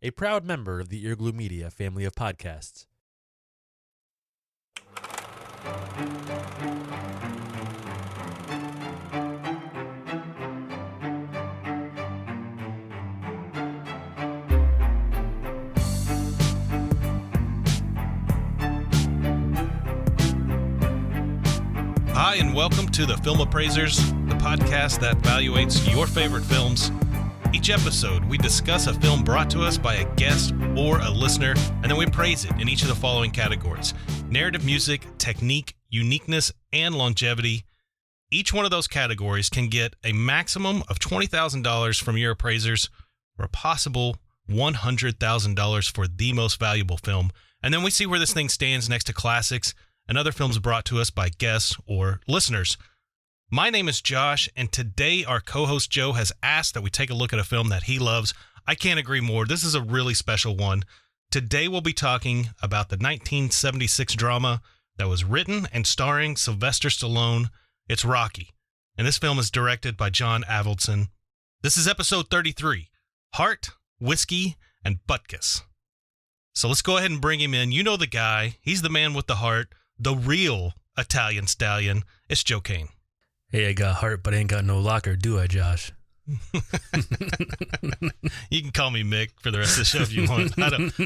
a proud member of the Earglue Media family of podcasts. Hi, and welcome to the Film Appraisers, the podcast that evaluates your favorite films. Each episode, we discuss a film brought to us by a guest or a listener, and then we praise it in each of the following categories: narrative, music, technique, uniqueness, and longevity. Each one of those categories can get a maximum of $20,000 from your appraisers, or a possible $100,000 for the most valuable film. And then we see where this thing stands next to classics and other films brought to us by guests or listeners. My name is Josh, and today our co-host Joe has asked that we take a look at a film that he loves. I can't agree more. This is a really special one. Today we'll be talking about the 1976 drama that was written and starring Sylvester Stallone. It's Rocky, and this film is directed by John Avildsen. This is episode 33, Heart, Whiskey, and Butkus. So let's go ahead and bring him in. You know the guy. He's the man with the heart, the real Italian stallion. It's Joe Kane. Hey, I got heart, but I ain't got no locker, do I, Josh? You can call me Mick for the rest of the show if you want.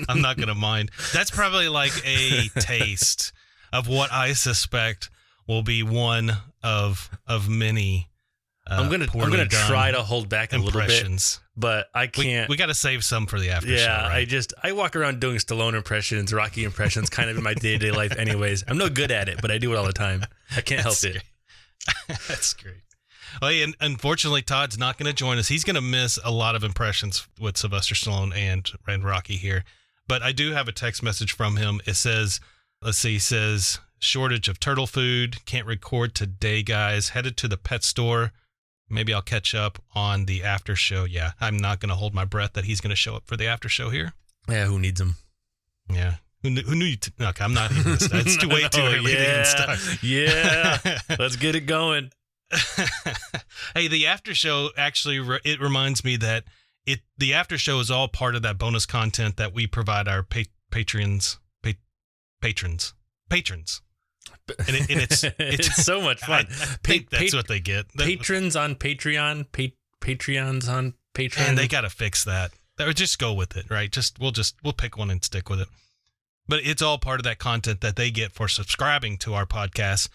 I'm not going to mind. That's probably like a taste of what I suspect will be one of many I'm gonna try to hold back a little bit, but I can't. We got to save some for the after show. Yeah, right? I walk around doing Stallone impressions, Rocky impressions, kind of in my day-to-day life anyways. I'm no good at it, but I do it all the time. I can't help it. That's great. Well, and unfortunately, Todd's not going to join us. He's going to miss a lot of impressions with Sylvester Stallone and Rocky here. But I do have a text message from him. It says, he says, shortage of turtle food. Can't record today, guys. Headed to the pet store. Maybe I'll catch up on the after show. Yeah, I'm not going to hold my breath that he's going to show up for the after show here. Yeah, who needs him? Yeah. Who knew you? Okay, I'm not even. It's way too early to even start. Yeah, let's get it going. Hey, the after show actually it reminds me that the after show is all part of that bonus content that we provide our patrons. And it's so much fun. I think that's what they get. Patrons on Patreon, Patreons on Patreon. And they got to fix that. Or just go with it, right? We'll pick one and stick with it. But it's all part of that content that they get for subscribing to our podcast.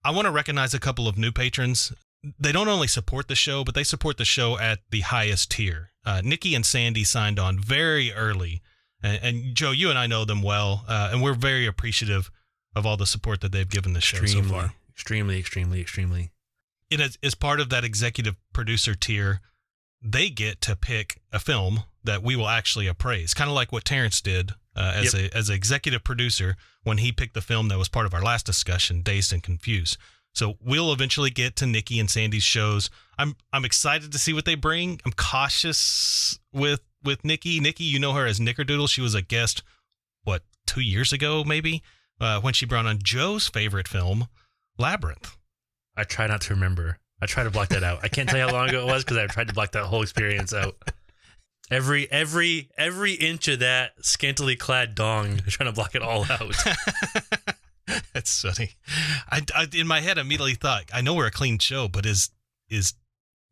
I want to recognize a couple of new patrons. They don't only support the show, but they support the show at the highest tier. Nikki and Sandy signed on very early. And Joe, you and I know them well, and we're very appreciative of all the support that they've given the show so far. Extremely. It is part of that executive producer tier. They get to pick a film that we will actually appraise, kind of like what Terrence did as an executive producer when he picked the film that was part of our last discussion, Dazed and Confused. So we'll eventually get to Nikki and Sandy's shows. I'm excited to see what they bring. I'm cautious with Nikki. Nikki, you know her as Knickerdoodle. She was a guest, 2 years ago maybe, when she brought on Joe's favorite film, Labyrinth. I try not to remember. I try to block that out. I can't tell you how long ago it was because I tried to block that whole experience out. Every inch of that scantily clad dong, I'm trying to block it all out. That's funny. I in my head immediately thought, I know we're a clean show, but is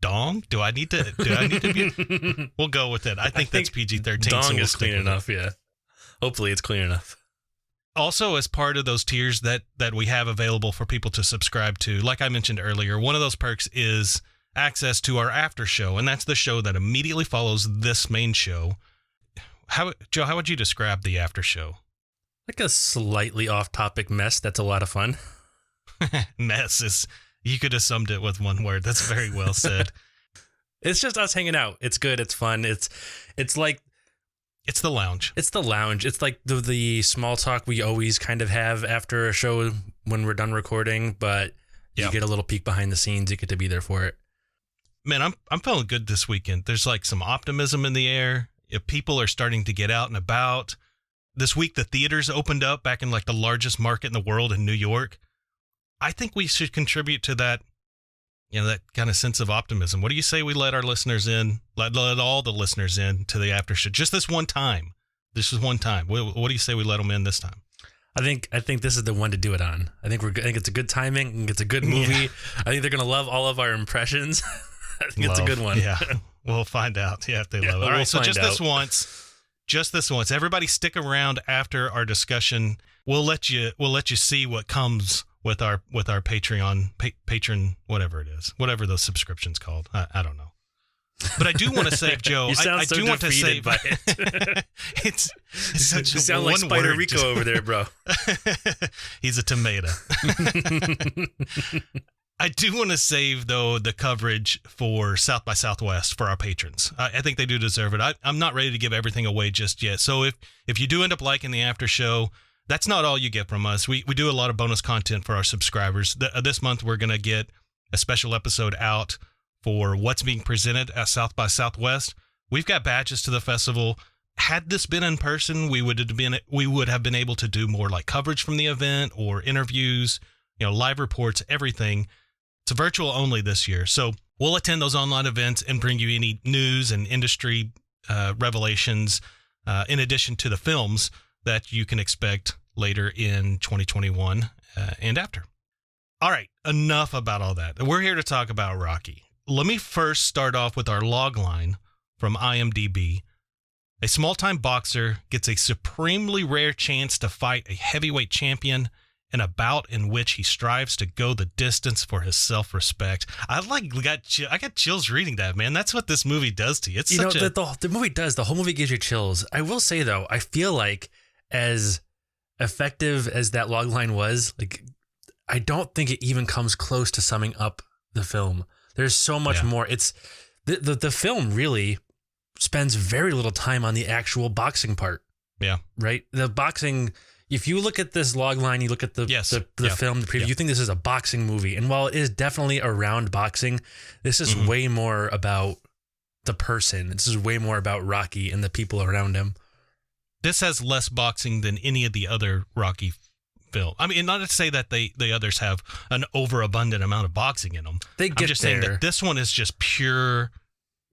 dong? Do I need to be? We'll go with it. I think that's PG-13. Dong so we'll is clean enough. Yeah. Hopefully it's clean enough. Also, as part of those tiers that we have available for people to subscribe to, like I mentioned earlier, one of those perks is access to our after show, and that's the show that immediately follows this main show. Joe, how would you describe the after show? Like a slightly off-topic mess that's a lot of fun. Mess is, you could have summed it with one word. That's very well said. It's just us hanging out. It's good. It's fun. It's like... It's the lounge. It's the lounge. It's like the small talk we always kind of have after a show when we're done recording, but you get a little peek behind the scenes. You get to be there for it. Man, I'm feeling good this weekend. There's like some optimism in the air. People are starting to get out and about. This week, the theaters opened up back in like the largest market in the world in New York. I think we should contribute to that that kind of sense of optimism. What do you say we let our listeners in, let all the listeners in to the after show just this one time? This is one time. What do you say we let them in this time? I think this is the one to do it on. I think it's a good timing. I think it's a good movie. Yeah. I think they're gonna love all of our impressions. I think it's a good one. Yeah, we'll find out. Yeah, if they love it. All right, so just this once. Everybody, stick around after our discussion. We'll let you see what comes with our Patreon patron, whatever it is, whatever the subscription's called. I don't know. But I do want to save Joe. You sound I so do want to save by it. it's such you sound like Spider Rico over there, bro. He's a tomato. I do want to save though the coverage for South by Southwest for our patrons. I think they do deserve it. I'm not ready to give everything away just yet. So if you do end up liking the after show, that's not all you get from us. We do a lot of bonus content for our subscribers. This month we're gonna get a special episode out for what's being presented at South by Southwest. We've got badges to the festival. Had this been in person, we would have been able to do more like coverage from the event or interviews, live reports, everything. It's virtual only this year. So we'll attend those online events and bring you any news and industry revelations in addition to the films that you can expect later in 2021 and after. All right, enough about all that. We're here to talk about Rocky. Let me first start off with our log line from IMDb. A small-time boxer gets a supremely rare chance to fight a heavyweight champion in a bout in which he strives to go the distance for his self-respect. I got chills reading that, man. That's what this movie does to you. It's the movie does. The whole movie gives you chills. I will say though, I feel like as effective as that log line was, like I don't think it even comes close to summing up the film. There's so much more. It's the film really spends very little time on the actual boxing part. Yeah. Right? The boxing, if you look at this log line, you look at the film, the preview, you think this is a boxing movie. And while it is definitely around boxing, this is way more about the person. This is way more about Rocky and the people around him. This has less boxing than any of the other Rocky film. I mean, not to say that the others have an overabundant amount of boxing in them. I'm just saying that this one is just pure.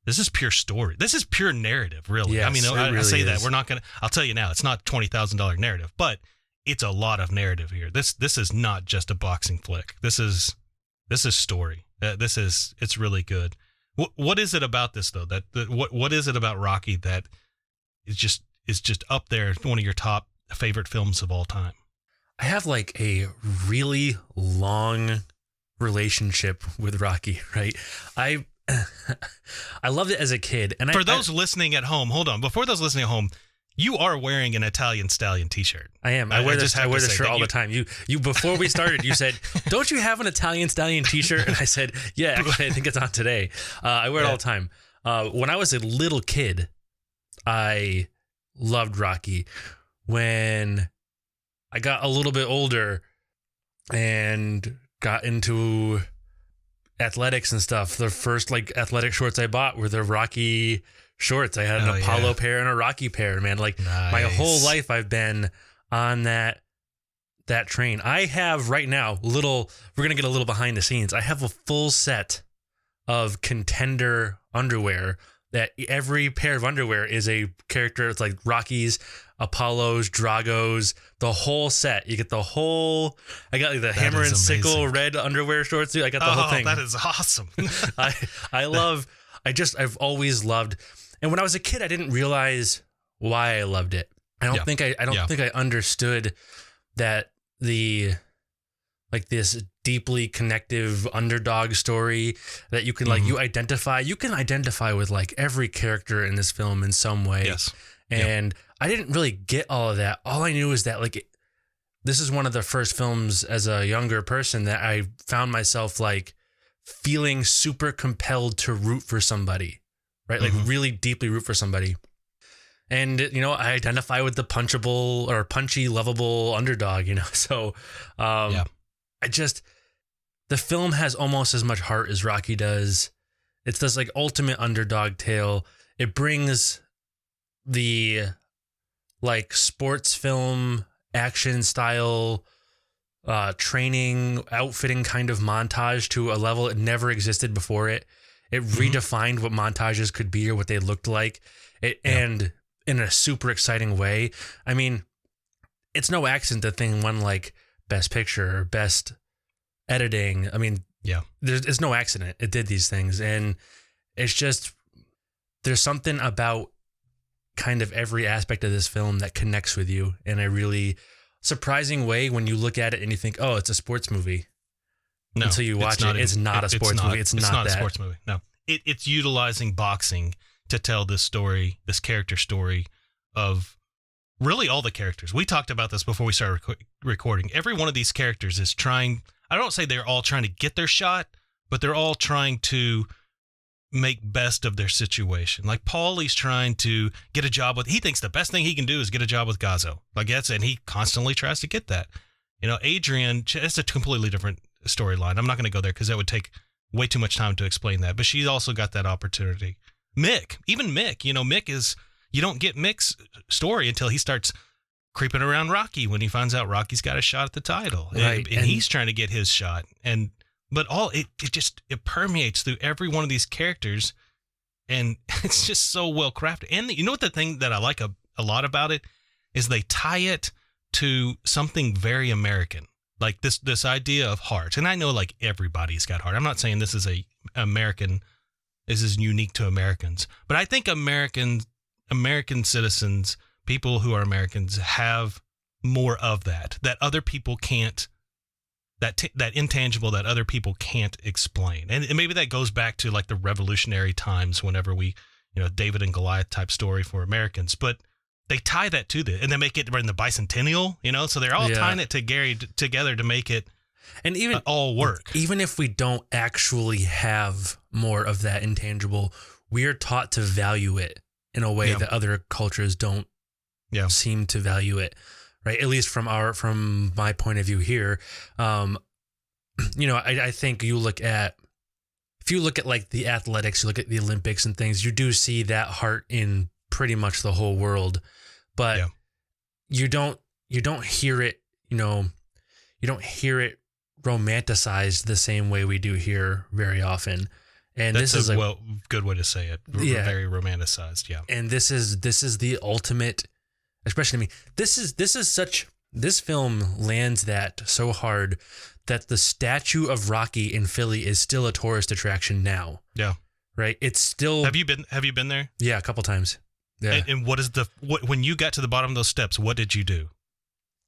This is pure story. This is pure narrative, really. Yes, I mean, I say that we're not gonna. I'll tell you now, it's not $20,000 narrative, but it's a lot of narrative here. This is not just a boxing flick. This is story. It's really good. What is it about this though? What is it about Rocky that is just up there, one of your top favorite films of all time? I have like a really long relationship with Rocky, right? I loved it as a kid. And for those listening at home, hold on. Before those listening at home, you are wearing an Italian Stallion t-shirt. I am. I wear this shirt all the time. You before we started, you said, "Don't you have an Italian Stallion t-shirt?" And I said, "Yeah, actually, I think it's on today." I wear it all the time. When I was a little kid, I loved Rocky. When I got a little bit older and got into athletics and stuff, the first like athletic shorts I bought were the Rocky shorts. I had an Apollo pair and a Rocky pair, man. Like my whole life I've been on that train. I have right now we're going to get a little behind the scenes. I have a full set of Contender underwear that every pair of underwear is a character. It's like Rocky's, Apollo's, Drago's, the whole set. You get the whole. I got like the hammer and sickle red underwear shorts. Dude. I got the whole thing. That is awesome. I've always loved. And when I was a kid, I didn't realize why I loved it. I don't think I understood that this deeply connective underdog story that you can you can identify with like every character in this film in some way. Yes. And I didn't really get all of that. All I knew is that this is one of the first films as a younger person that I found myself like feeling super compelled to root for somebody, right? Like really deeply root for somebody. And, I identify with the punchable or punchy, lovable underdog, So, the film has almost as much heart as Rocky does. It's this like ultimate underdog tale. It brings the like sports film action style training, outfitting kind of montage to a level it never existed before it. It redefined what montages could be or what they looked like. And in a super exciting way. I mean, it's no accident the thing won like Best Picture or Best Editing. I mean, it's no accident it did these things. And it's just, there's something about kind of every aspect of this film that connects with you in a really surprising way when you look at it and you think, oh, it's a sports movie. No, until you watch it, it's not a sports movie. It's not a sports movie. No, it's utilizing boxing to tell this story, this character story of really all the characters. We talked about this before we started recording. Every one of these characters is trying, I don't say they're all trying to get their shot, but they're all trying to make best of their situation. Like Paulie's trying to get a job he thinks the best thing he can do is get a job with Gazzo. Like that's, and he constantly tries to get that. You know, Adrian, it's a completely different storyline. I'm not going to go there because that would take way too much time to explain that, but she's also got that opportunity. Mick, you know, Mick is, you don't get Mick's story until he starts creeping around Rocky when he finds out Rocky's got a shot at the title. Right. And he's trying to get his shot. But it permeates through every one of these characters, and it's just so well crafted. And you know what, the thing that I like a lot about it is they tie it to something very American. Like this idea of heart. And I know like everybody's got heart. I'm not saying this is this is unique to Americans, but I think American citizens, people who are Americans, have more of that other people can't, that intangible that other people can't explain. And maybe that goes back to like the revolutionary times whenever we, you know, David and Goliath type story for Americans, but they tie that to and they make it in the bicentennial, you know, so they're all tying it together to make it and even all work. Even if we don't actually have more of that intangible, we are taught to value it in a way that other cultures don't seem to value it, right? At least from my point of view here. You know, I think if you look at like the athletics, you look at the Olympics and things, you do see that heart in pretty much the whole world, but you don't hear it, you know, you don't hear it romanticized the same way we do here very often. And that's this is a good way to say it. Very romanticized. Yeah. And this is the ultimate, especially to me, this film lands that so hard that the statue of Rocky in Philly is still a tourist attraction now. Yeah. Right. It's still. Have you been there? Yeah. A couple times. Yeah. And when you got to the bottom of those steps, what did you do?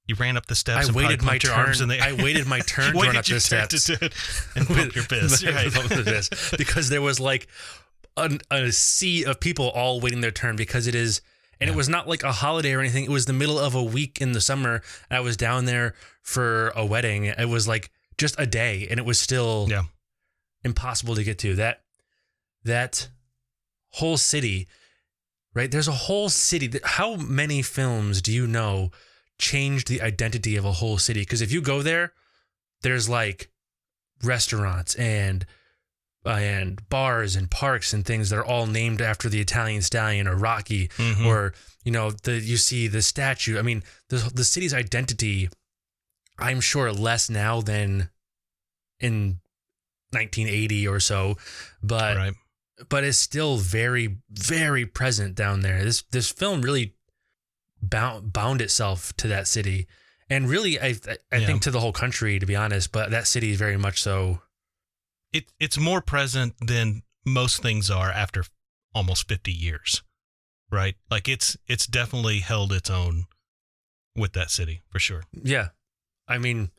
You ran up the steps. I waited my turn. I waited my turn to run up the steps and poke your fist. Right. Because there was like a sea of people all waiting their turn because it is, and it was not like a holiday or anything. It was the middle of a week in the summer. I was down there for a wedding. It was like just a day, and it was still impossible to get to. That whole city, right? There's a whole city. How many films do you know changed the identity of a whole city? Because if you go there, there's like restaurants and bars and parks and things that are all named after the Italian stallion or Rocky, or, you know, you see the statue. I mean, the city's identity, I'm sure less now than in 1980 or so, but it's still very, very present down there. This film really bound itself to that city, and really I think to the whole country, to be honest, but that city is very much so. It's more present than most things are after almost 50 years, right? Like it's definitely held its own with that city for sure. Yeah. I mean,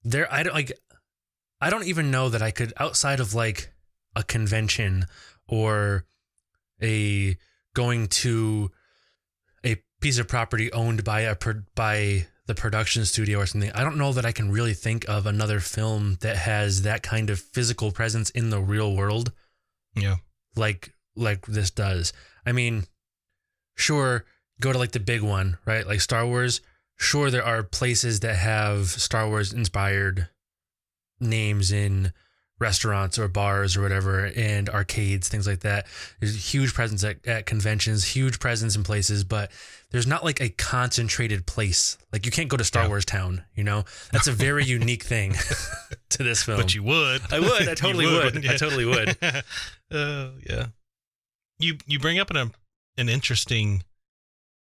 I don't even know that I could, outside of like a convention or going to a piece of property owned by the production studio or something, I don't know that I can really think of another film that has that kind of physical presence in the real world. Yeah. Like this does. I mean, sure, go to like the big one, right? Like Star Wars. Sure, there are places that have Star Wars inspired names in restaurants or bars or whatever, and arcades, things like that. There's a huge presence at conventions, huge presence in places, but there's not like a concentrated place. Like you can't go to Star Wars Town, you know? That's a very unique thing to this film. But you would. I would. I totally would. Yeah. I totally would. Yeah. You bring up an interesting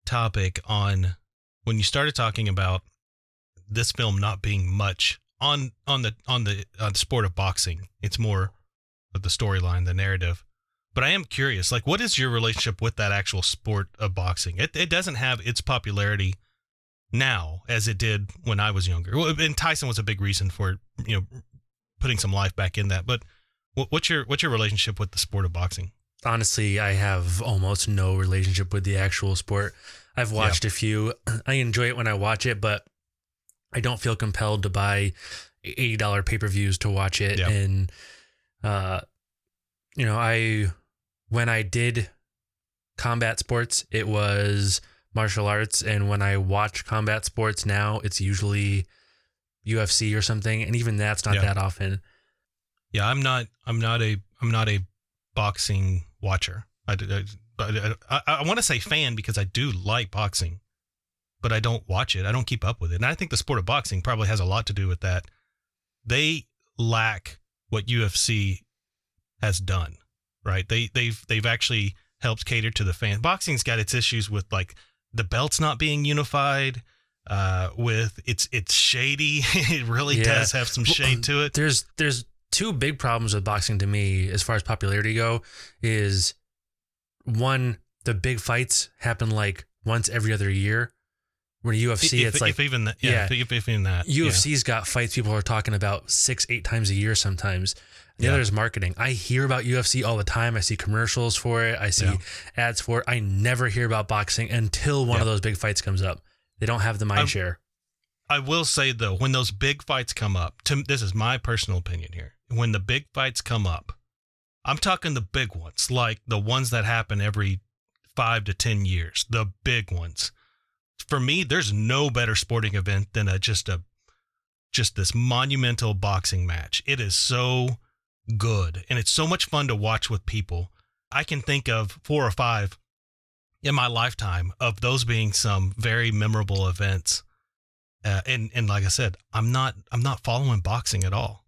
topic on when you started talking about this film not being much on the sport of boxing. It's more of the storyline, the narrative. But I am curious, like, what is your relationship with that actual sport of boxing? It doesn't have its popularity now as it did when I was younger. Well, and Tyson was a big reason for, putting some life back in that. But what's your relationship with the sport of boxing? Honestly, I have almost no relationship with the actual sport. I've watched a few. I enjoy it when I watch it, but I don't feel compelled to buy $80 pay-per-views to watch it. Yeah. And, when I did combat sports, it was martial arts. And when I watch combat sports now, it's usually UFC or something. And even that's not that often. Yeah. I'm not a boxing watcher. I want to say fan because I do like boxing, but I don't watch it. I don't keep up with it. And I think the sport of boxing probably has a lot to do with that. They lack what UFC has done, right? They've actually helped cater to the fan. Boxing's got its issues with like the belts not being unified, with it's shady. It really does have some shade to it. There's two big problems with boxing to me as far as popularity go is one, the big fights happen like once every other year. Where UFC, if even that. UFC's got fights people are talking about 6-8 times a year sometimes. The other is marketing. I hear about UFC all the time. I see commercials for it. I see ads for it. I never hear about boxing until one of those big fights comes up. They don't have the mind share. I will say, though, when those big fights come up, this is my personal opinion here. When the big fights come up, I'm talking the big ones, like the ones that happen every 5 to 10 years, the big ones. For me, there's no better sporting event than just this monumental boxing match. It is so good, and it's so much fun to watch with people. I can think of 4 or 5 in my lifetime of those being some very memorable events. And like I said, I'm not following boxing at all.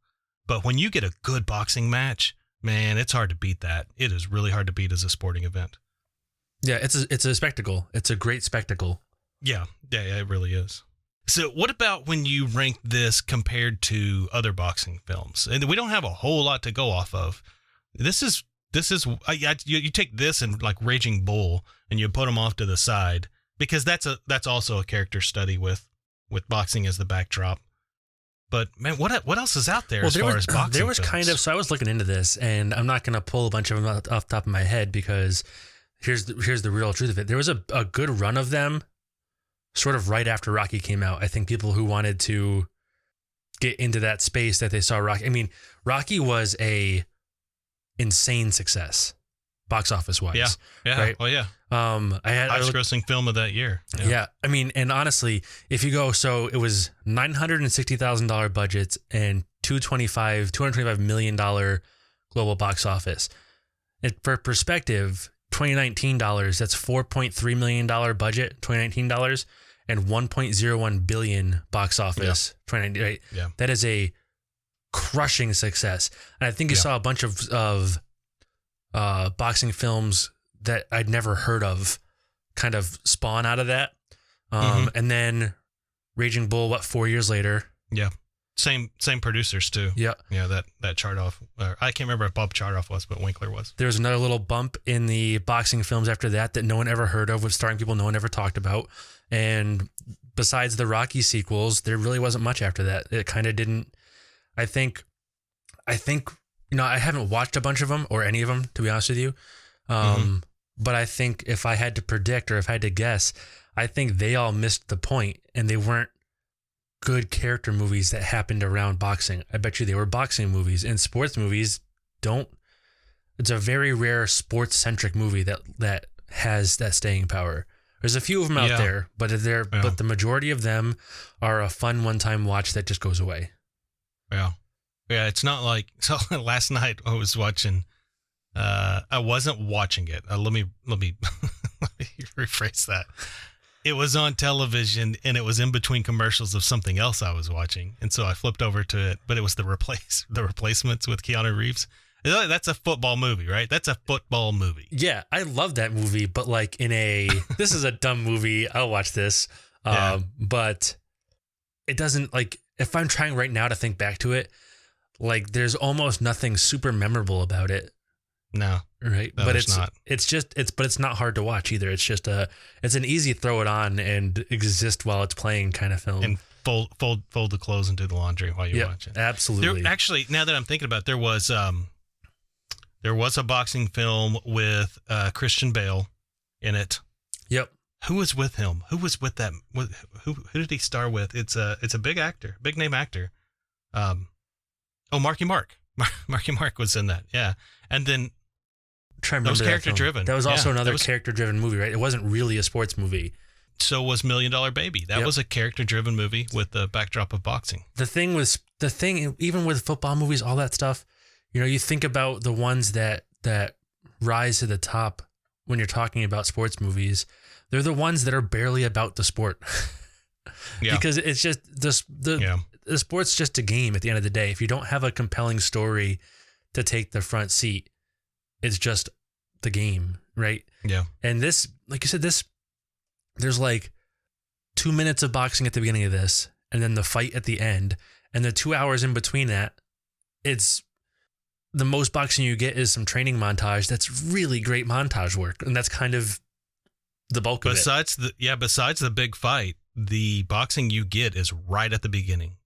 But when you get a good boxing match, man, it's hard to beat that. It is really hard to beat as a sporting event. Yeah, it's a spectacle. It's a great spectacle. Yeah, it really is. So what about when you rank this compared to other boxing films? And we don't have a whole lot to go off of. This is you take this and like Raging Bull and you put them off to the side because that's also a character study with boxing as the backdrop. But man, what else is out there as far as boxing? There was films? So I was looking into this, and I'm not going to pull a bunch of them off the top of my head because here's the real truth of it. There was a good run of them sort of right after Rocky came out. I think people who wanted to get into that space that they saw Rocky. I mean, Rocky was a insane success box office wise. Yeah. Right? Well, yeah. Highest grossing film of that year. Yeah. I mean, and honestly, if you go, so it was $960,000 budgets and $225 million global box office. And for perspective, 2019 dollars, that's $4.3 million budget, 2019 dollars, and 1.01 billion box office, 2019. Right? Yeah. That is a crushing success. And I think you saw a bunch of boxing films that I'd never heard of kind of spawn out of that. And then Raging Bull, 4 years later? Yeah. Same producers too. Yeah. Yeah, that Chardoff. I can't remember if Bob Chardoff was, but Winkler was. There was another little bump in the boxing films after that no one ever heard of, with starring people no one ever talked about. And besides the Rocky sequels, there really wasn't much after that. It kind of didn't. I think, I haven't watched a bunch of them or any of them, to be honest with you. But I think if I had to predict or if I had to guess, I think they all missed the point and they weren't good character movies that happened around boxing. I bet you they were boxing movies, and sports movies it's a very rare sports centric movie that has that staying power. There's a few of them out there, but the majority of them are a fun one-time watch that just goes away. Yeah. Yeah, it's not like so. Last night I was watching. I wasn't watching it. Let me let me rephrase that. It was on television, and it was in between commercials of something else I was watching, and so I flipped over to it. But it was the Replacements with Keanu Reeves. That's a football movie, right? That's a football movie. Yeah, I love that movie, but like this is a dumb movie. I'll watch this, but it doesn't like. If I'm trying right now to think back to it, like there's almost nothing super memorable about it. No, right. No, but it's not hard to watch either. It's just it's an easy throw it on and exist while it's playing kind of film. And fold the clothes and do the laundry while you watch it. Absolutely. Actually, now that I'm thinking about it, there was a boxing film with Christian Bale in it. Yep. Who was with him? Who was with that? Who did he star with? It's a big actor, big name actor. Marky Mark. Marky Mark was in that. Yeah. And then that was character driven. That was also another character driven movie, right? It wasn't really a sports movie. So was $1 Million Baby. That was a character driven movie with the backdrop of boxing. The thing, even with football movies, all that stuff, you know, you think about the ones that rise to the top when you're talking about sports movies. They're the ones that are barely about the sport. Yeah. Because it's just the sport's just a game at the end of the day. If you don't have a compelling story to take the front seat, it's just the game, right? Yeah. And this, like you said, there's like 2 minutes of boxing at the beginning of this, and then the fight at the end, and the 2 hours in between that, it's the most boxing you get is some training montage. That's really great montage work, and that's kind of the bulk of it. Besides the big fight, the boxing you get is right at the beginning.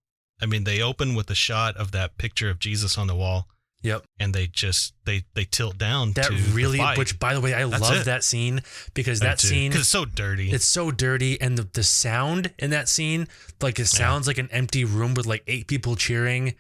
I mean, they open with a shot of that picture of Jesus on the wall. Yep. And they tilt down to the fight. Which, by the way, I love that scene because because it's so dirty. It's so dirty, and the sound in that scene, like it sounds like an empty room with like 8 people cheering,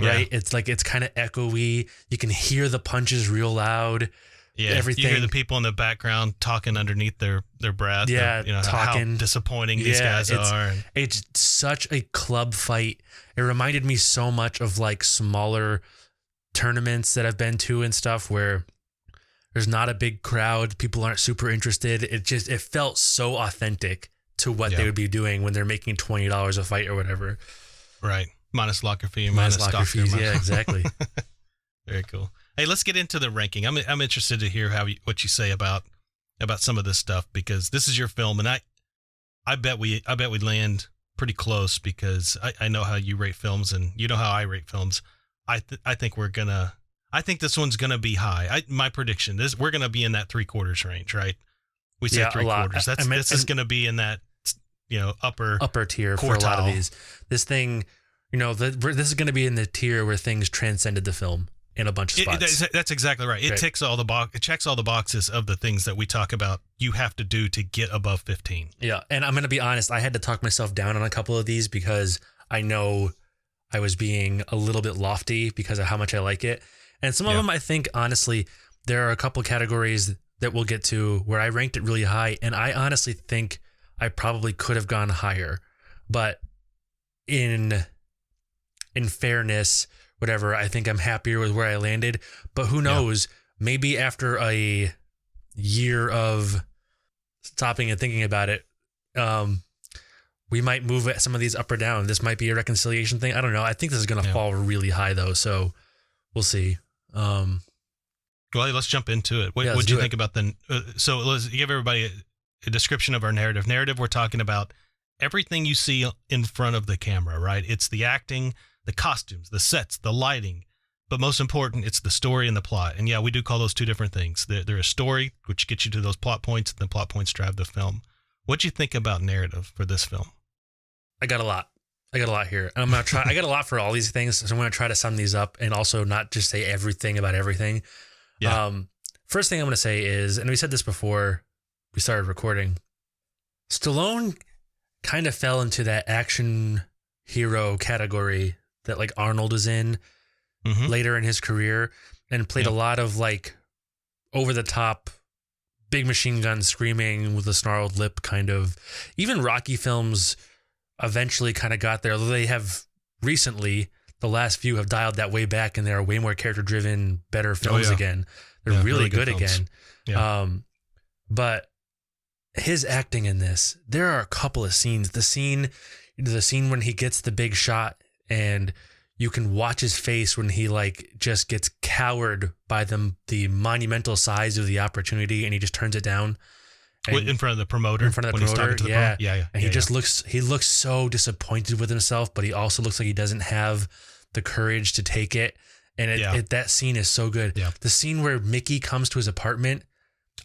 right? It's like it's kind of echoey. You can hear the punches real loud. Yeah, everything. You hear the people in the background talking underneath their breath. Yeah, talking. How disappointing these guys are. It's such a club fight. It reminded me so much of like smaller tournaments that I've been to and stuff where there's not a big crowd. People aren't super interested. It felt so authentic to what they would be doing when they're making $20 a fight or whatever. Right. Minus locker fee and minus locker fees. Yeah, exactly. Very cool. Hey, let's get into the ranking. I'm interested to hear what you say about some of this stuff because this is your film, and I bet we land pretty close because I know how you rate films and you know how I rate films. I think this one's gonna be high. My prediction is we're gonna be in that 3/4 range, right? We said 3/4. This is gonna be in that upper tier quartile. For a lot of these. This thing, this is gonna be in the tier where things transcended the film. In a bunch of spots. That's exactly right. It checks all the boxes of the things that we talk about you have to do to get above 15. Yeah, and I'm going to be honest, I had to talk myself down on a couple of these because I know I was being a little bit lofty because of how much I like it. And some of them, I think, honestly, there are a couple categories that we'll get to where I ranked it really high, and I honestly think I probably could have gone higher. But in fairness, whatever, I think I'm happier with where I landed. But who knows? Maybe after a year of stopping and thinking about it, we might move some of these up or down. This might be a reconciliation thing. I don't know. I think this is going to fall really high, though. So we'll see. Well, let's jump into it. What do you think about so let's give everybody a description of our narrative. Narrative, we're talking about everything you see in front of the camera, right? It's the acting, the costumes, the sets, the lighting, but most important, it's the story and the plot. And we do call those two different things. They're a story, which gets you to those plot points, and the plot points drive the film. What'd you think about narrative for this film? I got a lot here. And I'm going to try, I got a lot for all these things. So I'm going to try to sum these up and also not just say everything about everything. Yeah. First thing I'm going to say is, and we said this before we started recording, Stallone kind of fell into that action hero category that like Arnold is in later in his career and played a lot of like over the top big machine gun screaming with a snarled lip kind of. Even Rocky films eventually kind of got there, although they have recently the last few have dialed that way back, and they're way more character-driven, better films again. They're really good again. Yeah. But his acting in this, there are a couple of scenes. The scene when he gets the big shot, and you can watch his face when he like just gets cowed by the monumental size of the opportunity, and he just turns it down. In front of the promoter. In front of the promoter, yeah. And he just looks so disappointed with himself, but he also looks like he doesn't have the courage to take it. And that scene is so good. Yeah. The scene where Mickey comes to his apartment.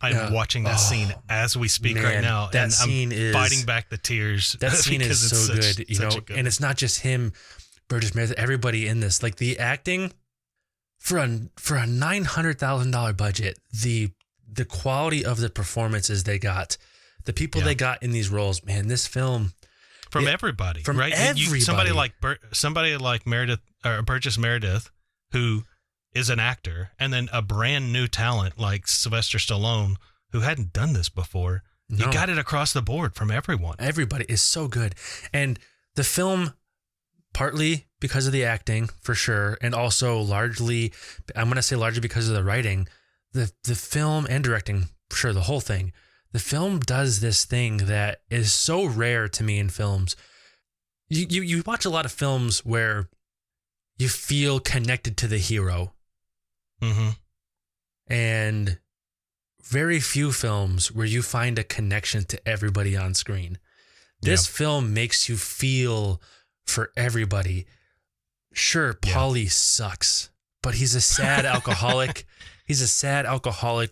I'm watching that scene as we speak right now. That scene is fighting back the tears. That scene is so good, you know. And it's not just him, Burgess Meredith, everybody in this. Like the acting for a $900,000 budget, the quality of the performances they got, the people they got in these roles, man, this film from everybody, from right? Everybody. Somebody like Meredith or Burgess Meredith, who is an actor, and then a brand new talent like Sylvester Stallone, who hadn't done this before. No. You got it across the board from everyone. Everybody is so good, and the film, partly because of the acting, for sure, and also largely, I'm going to say largely because of the writing. The film and directing, for sure, the whole thing. The film does this thing that is so rare to me in films. You watch a lot of films where you feel connected to the hero. Mm-hmm. And very few films where you find a connection to everybody on screen. This film makes you feel for everybody. Sure, Paulie sucks, but he's a sad alcoholic. He's a sad alcoholic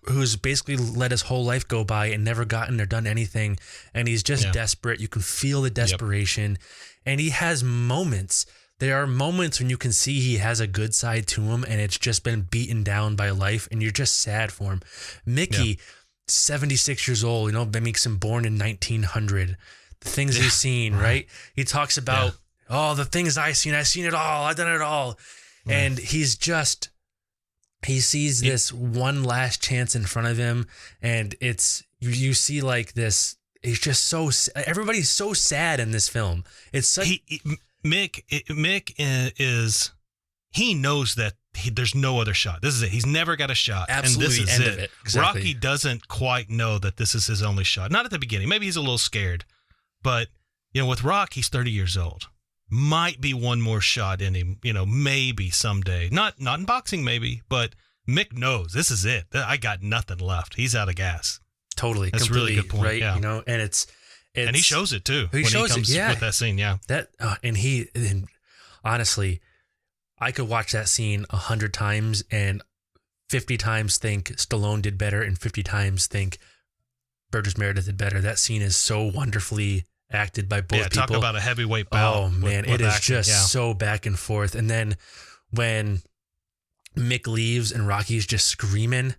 who's basically let his whole life go by and never gotten or done anything. And he's just desperate. You can feel the desperation. And he has moments. There are moments when you can see he has a good side to him, and it's just been beaten down by life, and you're just sad for him. Mickey, 76 years old, that makes him born in 1900. The things he's seen, right? He talks about, the things I've seen it all. I've done it all. And he sees this one last chance in front of him, and it's you see like this. He's just everybody's so sad in this film. It's such Mick is he knows that there's no other shot. This is it. He's never got a shot. Absolutely, and this is end of it. Exactly. Rocky doesn't quite know that this is his only shot. Not at the beginning. Maybe he's a little scared, but with Rock, he's 30 years old. Might be one more shot in him. Maybe someday. Not in boxing, maybe, but Mick knows this is it. I got nothing left. He's out of gas. Totally. That's a really good point. Right? Yeah. And it's and he shows it too. He shows comes with that scene. Yeah. And honestly, I could watch that scene 100 times and 50 times think Stallone did better and 50 times think Burgess Meredith did better. That scene is so wonderfully acted by both people. Talk about a heavyweight bout. Oh man, it is just so back and forth. And then when Mick leaves and Rocky's just screaming,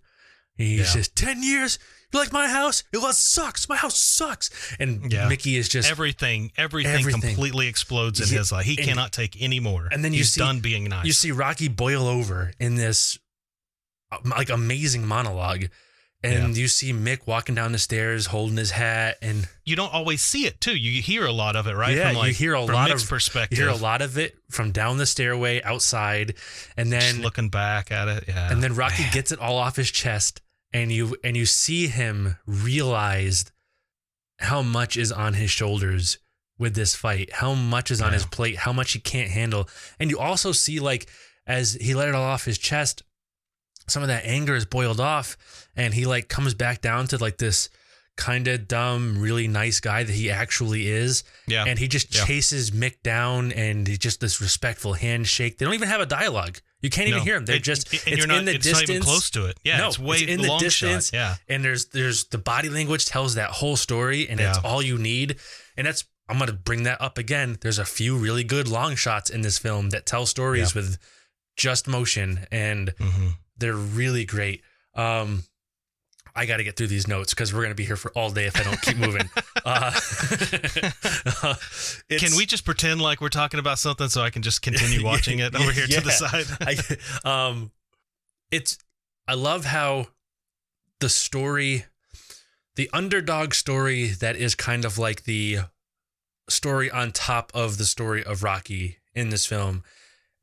he's just 10 years. You like my house? It sucks. My house sucks. And Mickey is just everything completely explodes in his life. He cannot take any more. And then he's done being nice. You see Rocky boil over in this like amazing monologue. And you see Mick walking down the stairs holding his hat, and you don't always see it too. You hear a lot of it, right? Yeah, you hear a lot of perspective. You hear a lot of it from down the stairway outside, and then just looking back at it. Yeah, and then Rocky gets it all off his chest, and you see him realize how much is on his shoulders with this fight, how much is on his plate, how much he can't handle, and you also see like as he let it all off his chest, some of that anger is boiled off, and he like comes back down to like this kind of dumb, really nice guy that he actually is. Yeah. And he just chases Mick down, and he just this respectful handshake. They don't even have a dialogue. You can't even hear them. They're just it's in the distance. Not even close to it. Yeah, it's way in the distance. Shot. Yeah. And there's the body language tells that whole story, and it's all you need. And I'm gonna bring that up again. There's a few really good long shots in this film that tell stories with just motion, and they're really great. I got to get through these notes because we're going to be here for all day if I don't keep moving. Can we just pretend like we're talking about something so I can just continue watching it over here to the side? I love how the story, the underdog story that is kind of like the story on top of the story of Rocky in this film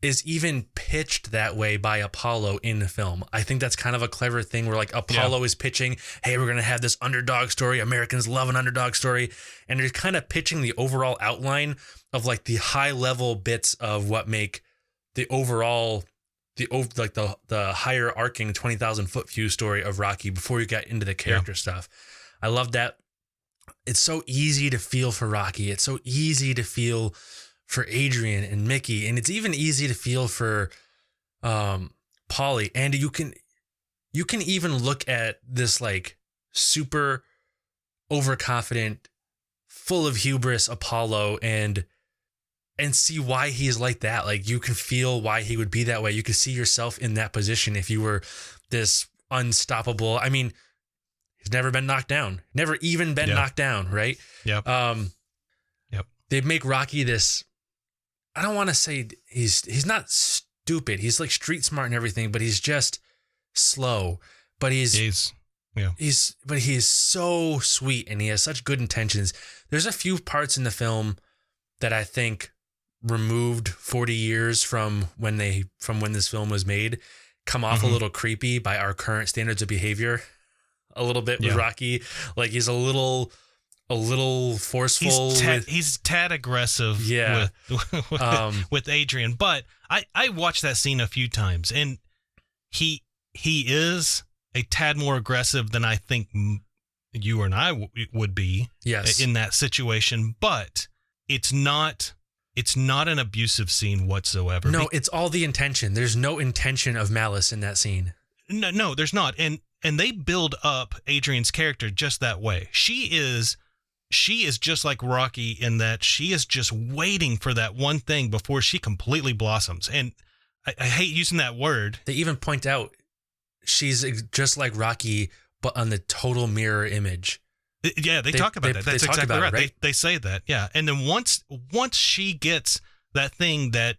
is even pitched that way by Apollo in the film. I think that's kind of a clever thing where like Apollo is pitching, hey, we're going to have this underdog story. Americans love an underdog story. And they're kind of pitching the overall outline of like the high level bits of what make the overall, the higher arcing 20,000 foot view story of Rocky before you get into the character stuff. I love that. It's so easy to feel for Rocky. It's so easy to feel for Adrian and Mickey, and it's even easy to feel for Paulie. And you can even look at this like super overconfident, full of hubris Apollo and see why he's like that. Like you can feel why he would be that way. You can see yourself in that position if you were this unstoppable. I mean, he's never been knocked down, never even been knocked down, right? Yep. They make Rocky this. I don't want to say he's not stupid. He's like street smart and everything, but he's just slow. But he's so sweet and he has such good intentions. There's a few parts in the film that I think removed 40 years from when this film was made come off a little creepy by our current standards of behavior. A little bit with Rocky, like he's a little forceful. He's tad aggressive with Adrian, but I watched that scene a few times, and he is a tad more aggressive than I think you and I would be in that situation. But it's not an abusive scene whatsoever. No, it's all the intention. There's no intention of malice in that scene. No, there's not, and they build up Adrian's character just that way. She is just like Rocky in that she is just waiting for that one thing before she completely blossoms. And I hate using that word. They even point out she's just like Rocky, but on the total mirror image. Yeah, they talk about that. That's exactly right. They say that. Yeah. And then once she gets that thing that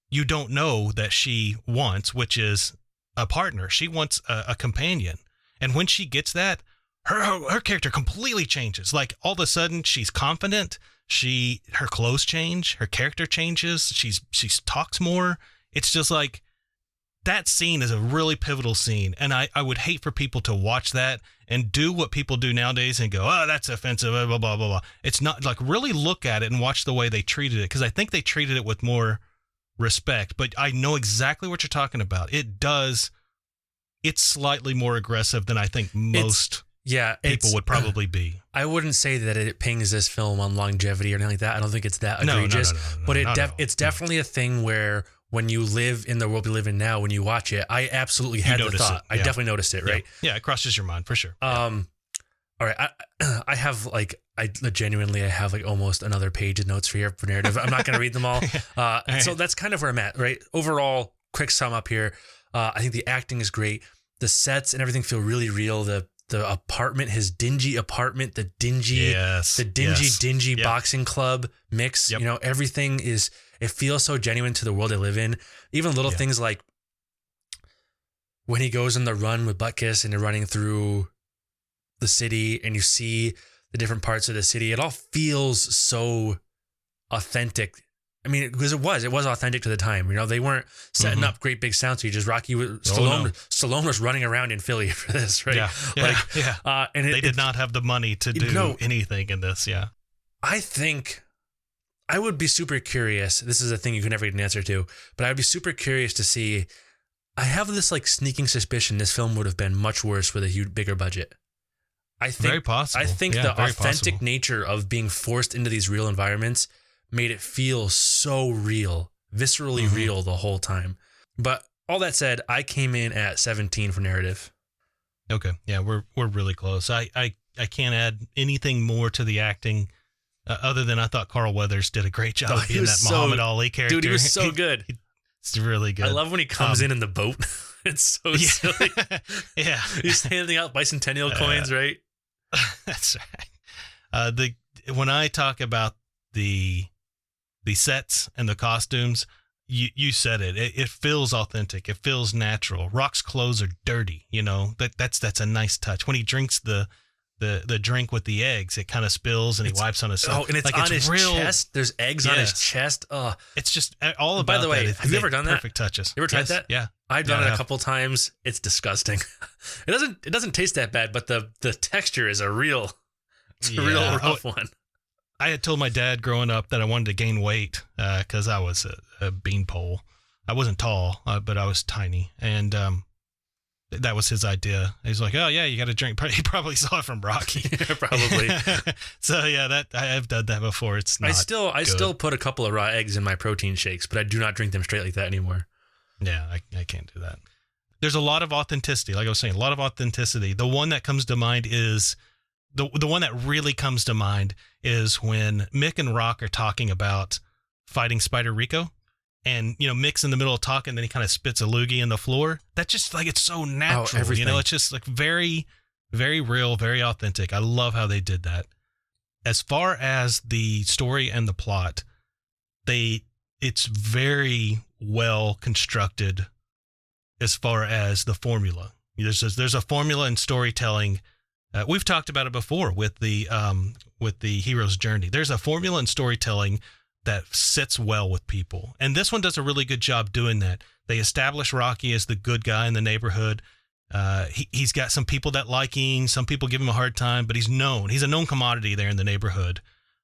you don't know that she wants, which is a partner, she wants a companion. And when she gets that, her character completely changes. Like all of a sudden she's confident. Her clothes change. Her character changes. She talks more. It's just like that scene is a really pivotal scene. And I would hate for people to watch that and do what people do nowadays and go, oh, that's offensive, blah, blah, blah, blah. It's not like really look at it and watch the way they treated it. Cause I think they treated it with more respect, but I know exactly what you're talking about. It's slightly more aggressive than I think most people would probably be. I wouldn't say that it pings this film on longevity or anything like that. I don't think it's that egregious. But it's definitely a thing where when you live in the world we live in now, when you watch it, I absolutely had the thought. I definitely noticed it, right? Yeah, it crosses your mind for sure. All right, I have like I have like almost another page of notes for narrative. I'm not going to read them all. So that's kind of where I'm at, right? Overall, quick sum up here. I think the acting is great. The sets and everything feel really real. The apartment, his dingy apartment, the dingy boxing club mix. You know, everything it feels so genuine to the world they live in. Even little things like when he goes on the run with Butkus and they're running through the city and you see the different parts of the city. It all feels so authentic. I mean, because it was authentic to the time. You know, they weren't setting up great big sound stages. Stallone was running around in Philly for this, right? And they did not have the money to do anything in this. Yeah, I think I would be super curious. This is a thing you can never get an answer to, but I'd be super curious to see. I have this like sneaking suspicion this film would have been much worse with a bigger budget. I think very possible. I think the authentic nature of being forced into these real environments made it feel so real, viscerally real the whole time. But all that said, I came in at 17 for narrative. Okay. Yeah, we're really close. I can't add anything more to the acting other than I thought Carl Weathers did a great job being that Muhammad Ali character. Dude, he was so good. It's really good. I love when he comes in the boat. It's so silly. Yeah. He's handing out bicentennial coins, right? That's right. When I talk about the sets and the costumes, you said it. It feels authentic. It feels natural. Rock's clothes are dirty. You know, that's a nice touch. When he drinks the the drink with the eggs. It kind of spills and he wipes on himself. Oh, and it's on his chest. There's eggs on his chest. Oh, it's just all about. By the way, have you ever done that? Perfect touches. You ever tried that? Yeah, I've done it a couple times. It's disgusting. It doesn't taste that bad, but the texture is a real rough one. I had told my dad growing up that I wanted to gain weight because I was a beanpole. I wasn't tall, but I was tiny, and that was his idea. He's like, "Oh yeah, you got to drink." He probably saw it from Rocky. Probably. So yeah, that I have done that before. It's not. I still put a couple of raw eggs in my protein shakes, but I do not drink them straight like that anymore. Yeah, I can't do that. There's a lot of authenticity. Like I was saying, a lot of authenticity. The one that comes to mind is the one that really comes to mind is when Mick and Rock are talking about fighting Spider Rico. And, Mick's in the middle of talking, then he kind of spits a loogie in the floor. That's just like, it's so natural, it's just like very, very real, very authentic. I love how they did that. As far as the story and the plot, it's very well constructed as far as the formula. There's a formula in storytelling. We've talked about it before with the hero's journey. There's a formula in storytelling that sits well with people. And this one does a really good job doing that. They establish Rocky as the good guy in the neighborhood. He's got some people that like him. Some people give him a hard time, but he's known. He's a known commodity there in the neighborhood.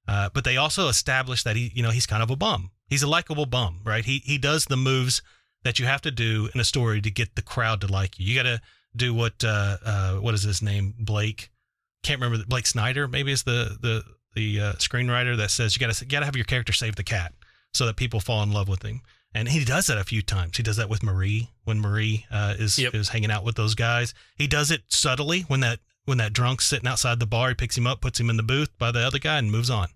But they also establish that he's kind of a bum. He's a likable bum, right? He does the moves that you have to do in a story to get the crowd to like you. You got to do what is his name? Blake. Can't remember. Blake Snyder maybe is the screenwriter that says you gotta have your character save the cat so that people fall in love with him. And he does that a few times. He does that with Marie when Marie is hanging out with those guys. He does it subtly when that drunk's sitting outside the bar. He picks him up, puts him in the booth by the other guy, and moves on.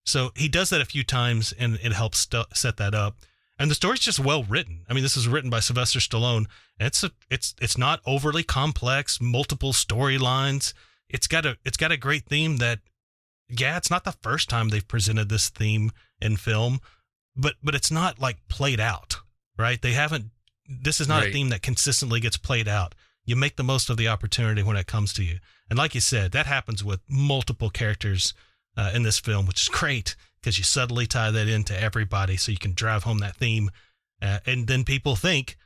So he does that a few times, and it helps set that up. And the story's just well written. I mean, this is written by Sylvester Stallone. And it's not overly complex, multiple storylines. It's got a great theme that. Yeah, it's not the first time they've presented this theme in film, but it's not like played out, right? This is not a theme that consistently gets played out. You make the most of the opportunity when it comes to you. And like you said, that happens with multiple characters in this film, which is great because you subtly tie that into everybody so you can drive home that theme. And then people think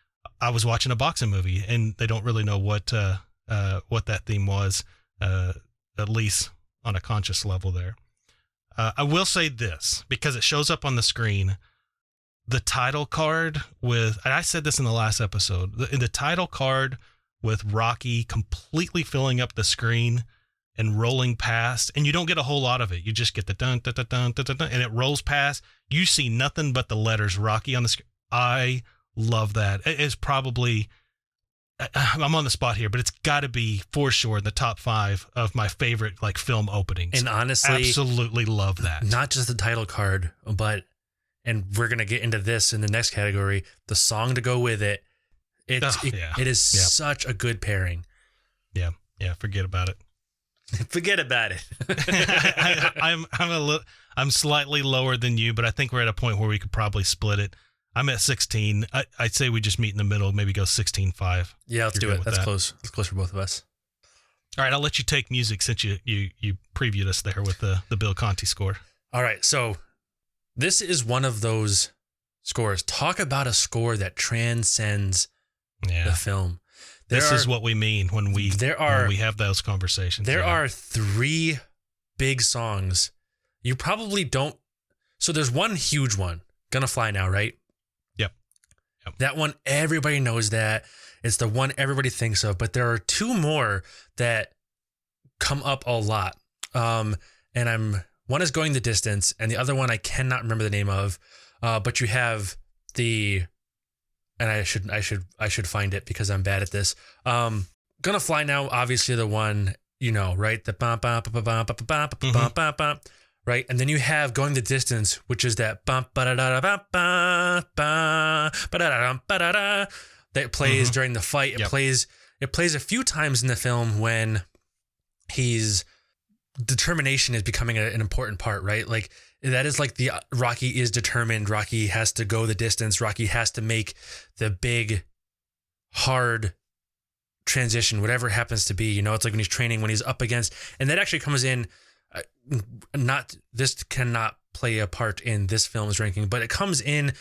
I was watching a boxing movie and they don't really know what that theme was, at least on a conscious level there. I will say this, because it shows up on the screen, the title card and I said this in the last episode, the title card with Rocky completely filling up the screen and rolling past, and you don't get a whole lot of it. You just get the dun, dun, dun, dun, dun, dun, dun, and it rolls past. You see nothing but the letters Rocky on the screen. I love that. It is probably... I'm on the spot here, but it's got to be for sure in the top 5 of my favorite film openings. And honestly, absolutely love that. Not just the title card, and we're gonna get into this in the next category. The song to go with it. It is such a good pairing. Yeah. Forget about it. Forget about it. I'm slightly lower than you, but I think we're at a point where we could probably split it. I'm at 16. I'd say we just meet in the middle, maybe go 16-5. Yeah, let's do it. That's close. That's close for both of us. All right, I'll let you take music since you previewed us there with the Bill Conti score. All right, so this is one of those scores. Talk about a score that transcends the film. This is what we mean when we have those conversations. There are 3 big songs. You probably don't. So there's one huge one, Gonna Fly Now, right? Yep. That one, everybody knows that. It's the one everybody thinks of, but there are 2 more that come up a lot. One is Going the Distance, and the other one I cannot remember the name of. But you have and I should find it because I'm bad at this. Gonna Fly Now, obviously the one, right? The bum bum bum bum bum bum bum bum bum. Right, and then you have Going the Distance, which is that bump ba da da ba ba ba ba da da da that plays during the fight. It plays a few times in the film when his determination is becoming an important part. Right, like that is like the Rocky is determined. Rocky has to go the distance. Rocky has to make the big, hard transition, whatever it happens to be. You know, it's like when he's training, when he's up against, and that actually comes in. This cannot play a part in this film's ranking, but it comes in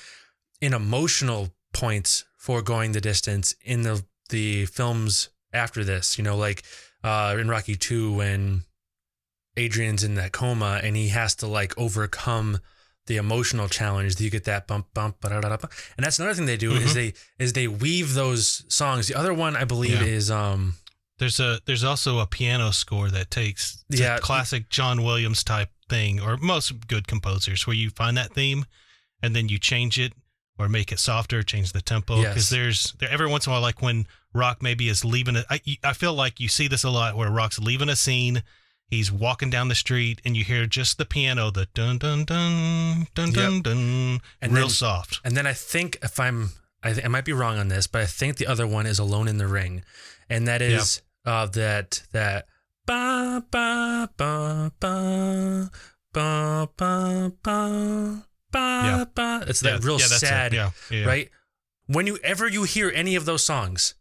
emotional points for going the distance in the films after this. You know, like in Rocky 2 when Adrian's in that coma and he has to like overcome the emotional challenge. You get that bump, and that's another thing they do is they weave those songs. The other one I believe is There's also a piano score that takes a classic John Williams type thing, or most good composers, where you find that theme and then you change it or make it softer, change the tempo. Because there's every once in a while, like when Rock maybe is leaving it. I feel like you see this a lot where Rock's leaving a scene, he's walking down the street, and you hear just the piano, the dun dun dun dun dun dun, and real soft. And then I think I might be wrong on this, but I think the other one is Alone in the Ring, and that is that ba ba ba ba ba ba ba ba. It's that real sad, right? Whenever you hear any of those songs,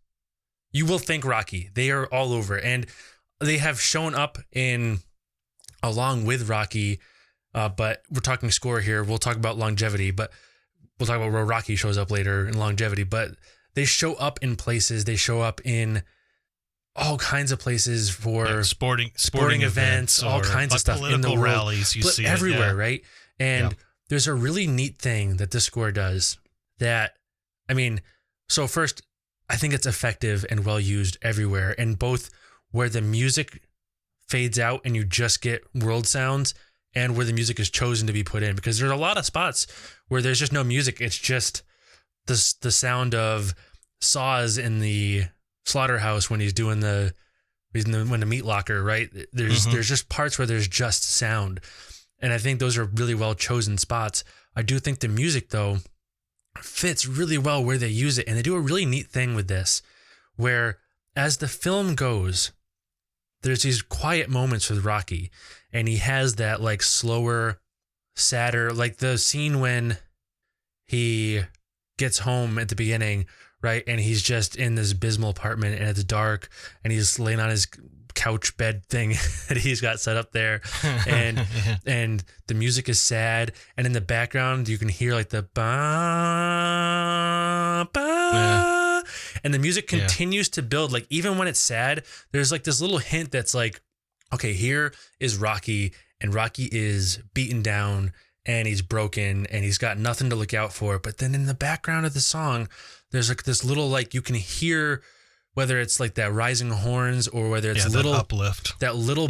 you will think Rocky. They are all over, and they have shown up along with Rocky. But we're talking score here. We'll talk about longevity, but we'll talk about where Rocky shows up later in longevity. But they show up in places. They show up in all kinds of places for sporting events, all kinds of stuff in the world, rallies. You see everywhere, right? And there's a really neat thing that the score does. So first, I think it's effective and well used everywhere, and both where the music fades out and you just get world sounds, and where the music is chosen to be put in, because there's a lot of spots where there's just no music. It's just the sound of saws in the slaughterhouse when he's doing when the meat locker, right? There's just parts where there's just sound. And I think those are really well chosen spots. I do think the music though fits really well where they use it. And they do a really neat thing with this, where as the film goes, there's these quiet moments with Rocky, and he has that like slower, sadder, like the scene when he gets home at the beginning, right? And he's just in this abysmal apartment and it's dark and he's laying on his couch bed thing that he's got set up there. And and the music is sad. And in the background, you can hear like the ba, ba. And the music continues to build. Like even when it's sad, there's like this little hint that's like, okay, here is Rocky, and Rocky is beaten down and he's broken and he's got nothing to look out for. But then in the background of the song, there's like this little, like you can hear, whether it's like that rising horns or whether it's little uplift, that little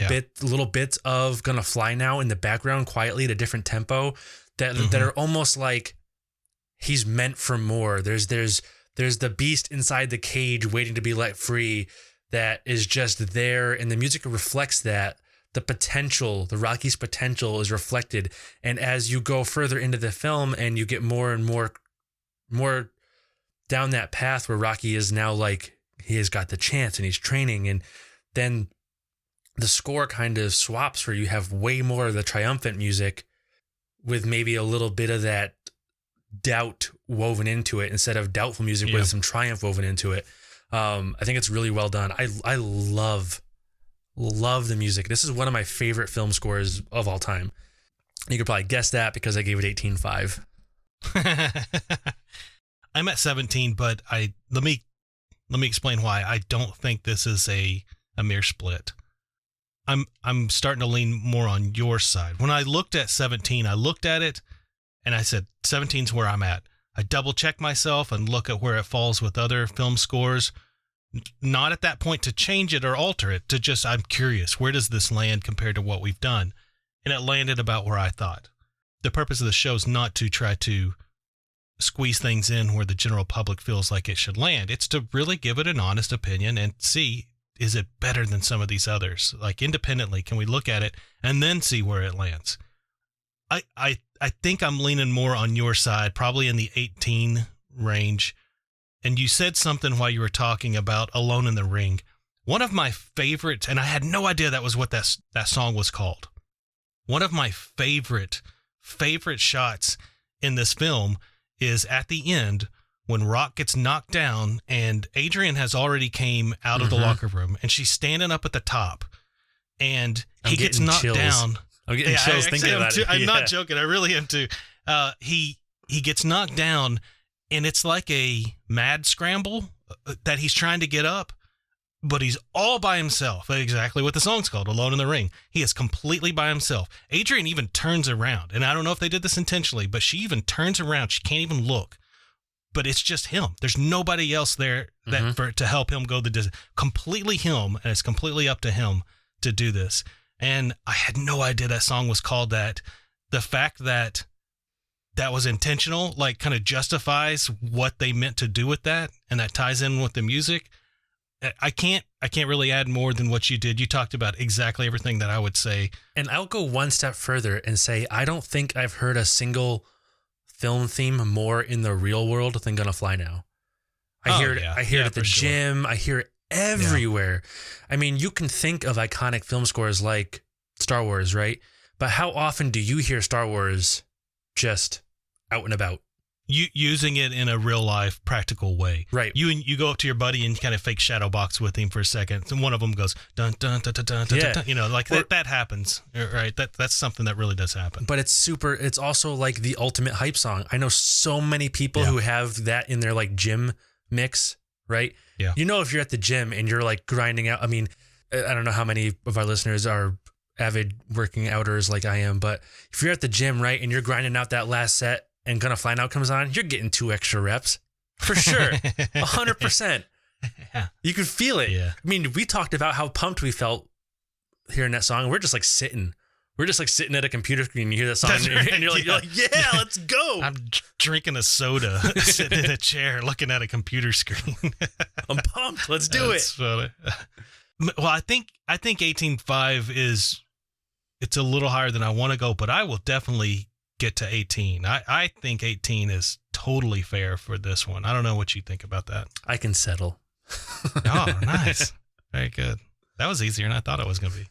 bits of Gonna Fly Now in the background quietly at a different tempo that are almost like he's meant for more. There's the beast inside the cage waiting to be let free that is just there, and the music reflects that. The potential, the Rocky's potential is reflected. And as you go further into the film and you get more and more down that path where Rocky is now like, he has got the chance and he's training, and then the score kind of swaps where you have way more of the triumphant music with maybe a little bit of that doubt woven into it instead of doubtful music with some triumph woven into it. I think it's really well done. I love the music. This is one of my favorite film scores of all time. You could probably guess that because I gave it 18.5. I'm at 17, but let me explain why I don't think this is a mere split. I'm starting to lean more on your side. When I looked at 17, I looked at it and I said 17's where I'm at. I double check myself and look at where it falls with other film scores. Not at that point to change it or alter it, to just, I'm curious, where does this land compared to what we've done? And it landed about where I thought. The purpose of the show is not to try to squeeze things in where the general public feels like it should land. It's to really give it an honest opinion and see, is it better than some of these others? Like independently, can we look at it and then see where it lands? I think I'm leaning more on your side, probably in the 18 range. And you said something while you were talking about Alone in the Ring. One of my favorites, and I had no idea that was what that song was called. One of my favorite shots in this film is at the end when Rock gets knocked down and Adrian has already came out of the locker room and she's standing up at the top and he gets knocked down. I'm getting chills thinking about it. I'm not joking. I really am too. He gets knocked down and it's like a mad scramble that he's trying to get up, but he's all by himself. Exactly what the song's called, Alone in the Ring. He is completely by himself. Adrian even turns around, and I don't know if they did this intentionally, but she even turns around. She can't even look, but it's just him. There's nobody else there to help him go the distance. Completely him, and it's completely up to him to do this. And I had no idea that song was called that. The fact that was intentional, like, kind of justifies what they meant to do with that, and that ties in with the music. I can't really add more than what you did. You talked about exactly everything that I would say. And I'll go one step further and say I don't think I've heard a single film theme more in the real world than Gonna Fly Now. I hear it at the gym. I hear it everywhere. Yeah. I mean, you can think of iconic film scores like Star Wars, right? But how often do you hear Star Wars just out and about? You using it in a real life practical way, right? You go up to your buddy and kind of fake shadow box with him for a second, and one of them goes dun dun dun dun dun, dun, dun, you know, like that happens, right? That's something that really does happen. But it's also like the ultimate hype song. I know so many people who have that in their like gym mix, right? Yeah. You know, if you're at the gym and you're like grinding out, I mean, I don't know how many of our listeners are avid working outers like I am, but if you're at the gym, right, and you're grinding out that last set and Gonna Fly Now comes on, you're getting 2 extra reps for sure. 100%. You can feel it. Yeah. I mean, we talked about how pumped we felt hearing that song. We're just like sitting. We're just like sitting at a computer screen. You hear that song and you're like, yeah, let's go. I'm drinking a soda, sitting in a chair, looking at a computer screen. I'm pumped. Let's do it. Funny. Well, I think 18.5 it's a little higher than I want to go, but I will definitely get to 18. I think 18 is totally fair for this one. I don't know what you think about that. I can settle. Oh, nice. Very good. That was easier than I thought it was going to be.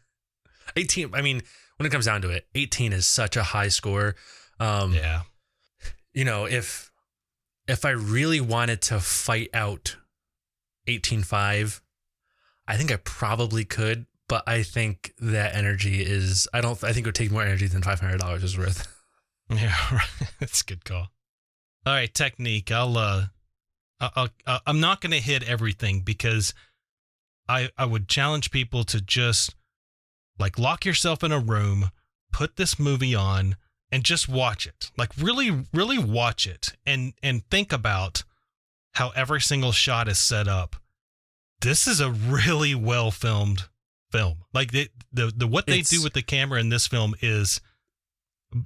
18. I mean, when it comes down to it, 18 is such a high score. Yeah. You know, if I really wanted to fight out 18.5, I think I probably could, but I think that energy is, I think it would take more energy than $500 is worth. Yeah, right. That's a good call. All right, technique. I'm not going to hit everything because I would challenge people to just like lock yourself in a room, put this movie on, and just watch it. Like really, really watch it and think about how every single shot is set up. This is a really well filmed film. Like what they do with the camera in this film is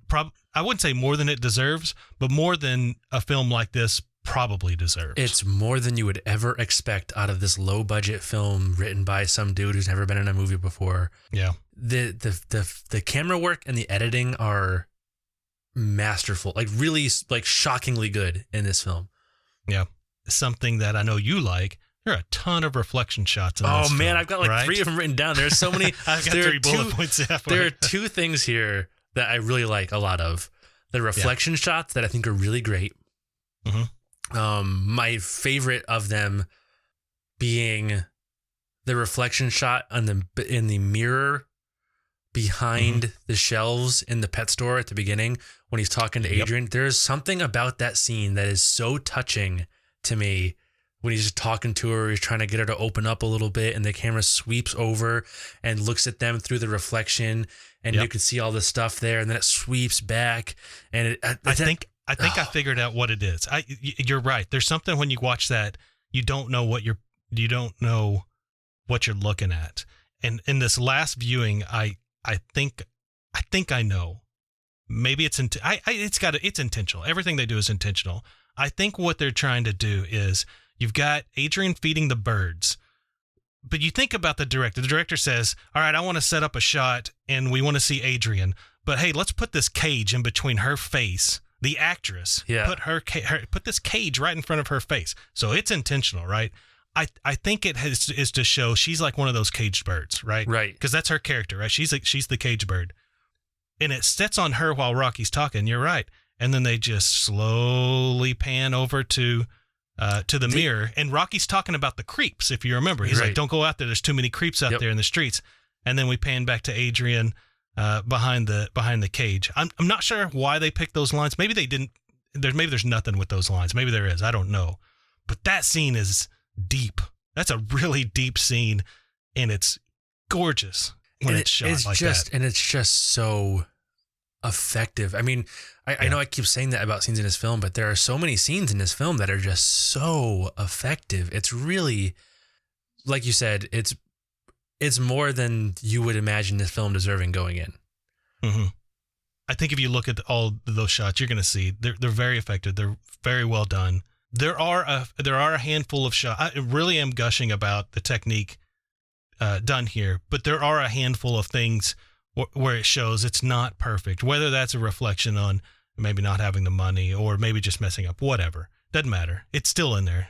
I wouldn't say more than it deserves, but more than a film like this probably deserves. It's more than you would ever expect out of this low budget film written by some dude who's never been in a movie before. Yeah. The camera work and the editing are masterful, like really like shockingly good in this film. Yeah. Something that I know you like. There are a ton of reflection shots in this film. Man, I've got like 3 of them written down. There's so many. I've got 3 bullet points. There are 2 things here that I really like a lot of. The reflection shots that I think are really great. Mm-hmm. My favorite of them being the reflection shot in the mirror behind the shelves in the pet store at the beginning when he's talking to Adrian. There's something about that scene that is so touching to me. When he's just talking to her, he's trying to get her to open up a little bit, and the camera sweeps over and looks at them through the reflection, and you can see all the stuff there, and then it sweeps back. And I think I figured out what it is. You're right. There's something when you watch that, you don't know what you're looking at. And in this last viewing, I think I know. Maybe it's intentional. Everything they do is intentional. I think what they're trying to do is, you've got Adrian feeding the birds, but you think about the director. The director says, all right, I want to set up a shot and we want to see Adrian, but hey, let's put this cage in between her face, the actress, put this cage right in front of her face. So it's intentional, right? I think it is to show she's like one of those caged birds, right? Right. Because that's her character, right? She's the cage bird. And it sets on her while Rocky's talking. You're right. And then they just slowly pan over to to the mirror, and Rocky's talking about the creeps. If you remember, he's like, "Don't go out there. There's too many creeps out there in the streets." And then we pan back to Adrian behind the cage. I'm not sure why they picked those lines. Maybe they didn't. Maybe there's nothing with those lines. Maybe there is. I don't know. But that scene is deep. That's a really deep scene, and it's gorgeous when it's shot like that. And it's just so effective. I mean, I know I keep saying that about scenes in this film, but there are so many scenes in this film that are just so effective. It's really, like you said, it's more than you would imagine this film deserving going in. Mm-hmm. I think if you look at all those shots, you're going to see they're very effective. They're very well done. There are a handful of shots. I really am gushing about the technique done here, but there are a handful of things where it shows it's not perfect. Whether that's a reflection on maybe not having the money or maybe just messing up, whatever, doesn't matter. It's still in there.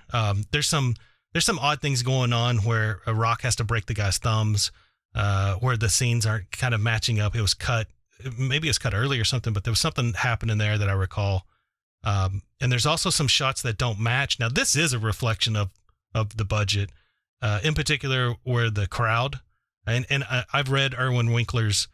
There's some odd things going on where a rock has to break the guy's thumbs, where the scenes aren't kind of matching up. It was cut. Maybe it's cut early or something, but there was something happening there that I recall. And there's also some shots that don't match. Now, this is a reflection of the budget, in particular where the crowd, and I've read Erwin Winkler's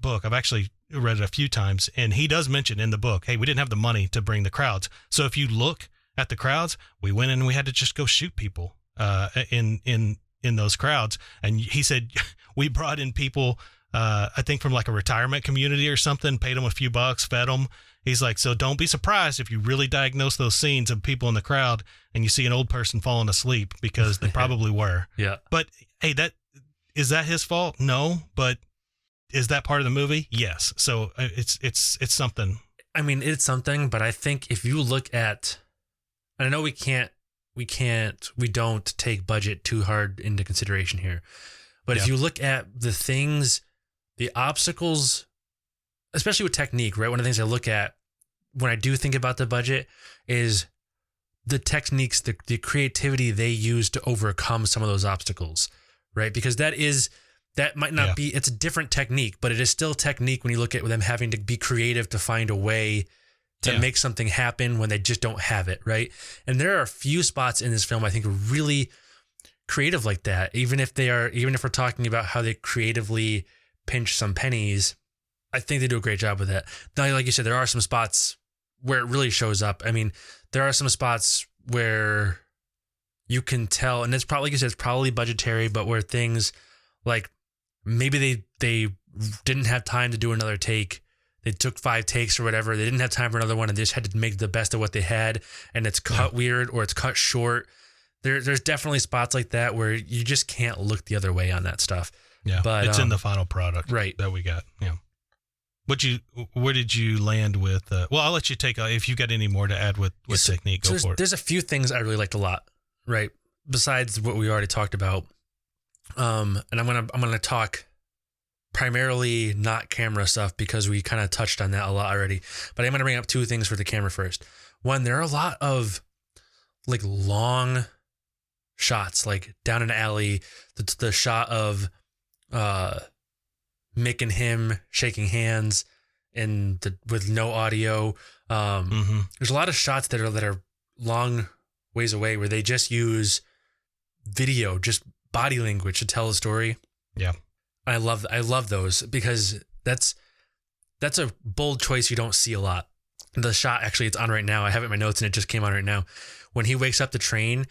book. I've actually read it a few times, and he does mention in the book, hey, we didn't have the money to bring the crowds. So if you look at the crowds, we went in and we had to just go shoot people in those crowds. And he said, we brought in people, I think from like a retirement community or something, paid them a few bucks, fed them. He's like, so don't be surprised if you really diagnose those scenes of people in the crowd and you see an old person falling asleep, because they probably were. Yeah. But hey, is that his fault? No. But is that part of the movie? Yes. So it's something. I mean, it's something, but I think if you look at, and I know we don't take budget too hard into consideration here, but if you look at the things, the obstacles, especially with technique, right? One of the things I look at when I do think about the budget is the techniques, the creativity they use to overcome some of those obstacles, right? Because that might not be, it's a different technique, but it is still technique when you look at them having to be creative to find a way to make something happen when they just don't have it, right? And there are a few spots in this film I think are really creative like that. Even if we're talking about how they creatively pinch some pennies, I think they do a great job with that. Now, like you said, there are some spots where it really shows up. I mean, there are some spots where you can tell, and it's probably, like you said, it's probably budgetary, but where things like maybe they didn't have time to do another take. They took 5 takes or whatever. They didn't have time for another one, and they just had to make the best of what they had, and it's cut weird or it's cut short. There's definitely spots like that where you just can't look the other way on that stuff. Yeah, but it's in the final product that we got. Yeah. Where did you land with? Well, I'll let you take if you got any more to add with technique. Go for it. There's a few things I really liked a lot, right? Besides what we already talked about, and I'm gonna talk primarily not camera stuff because we kind of touched on that a lot already. But I'm gonna bring up 2 things for the camera first. One, there are a lot of like long shots, like down an alley. The shot of Mick and him shaking hands with no audio. There's a lot of shots that are long ways away where they just use video, just body language to tell a story. Yeah. I love those because that's a bold choice you don't see a lot. The shot, actually, it's on right now. I have it in my notes and it just came on right now. When he wakes up the train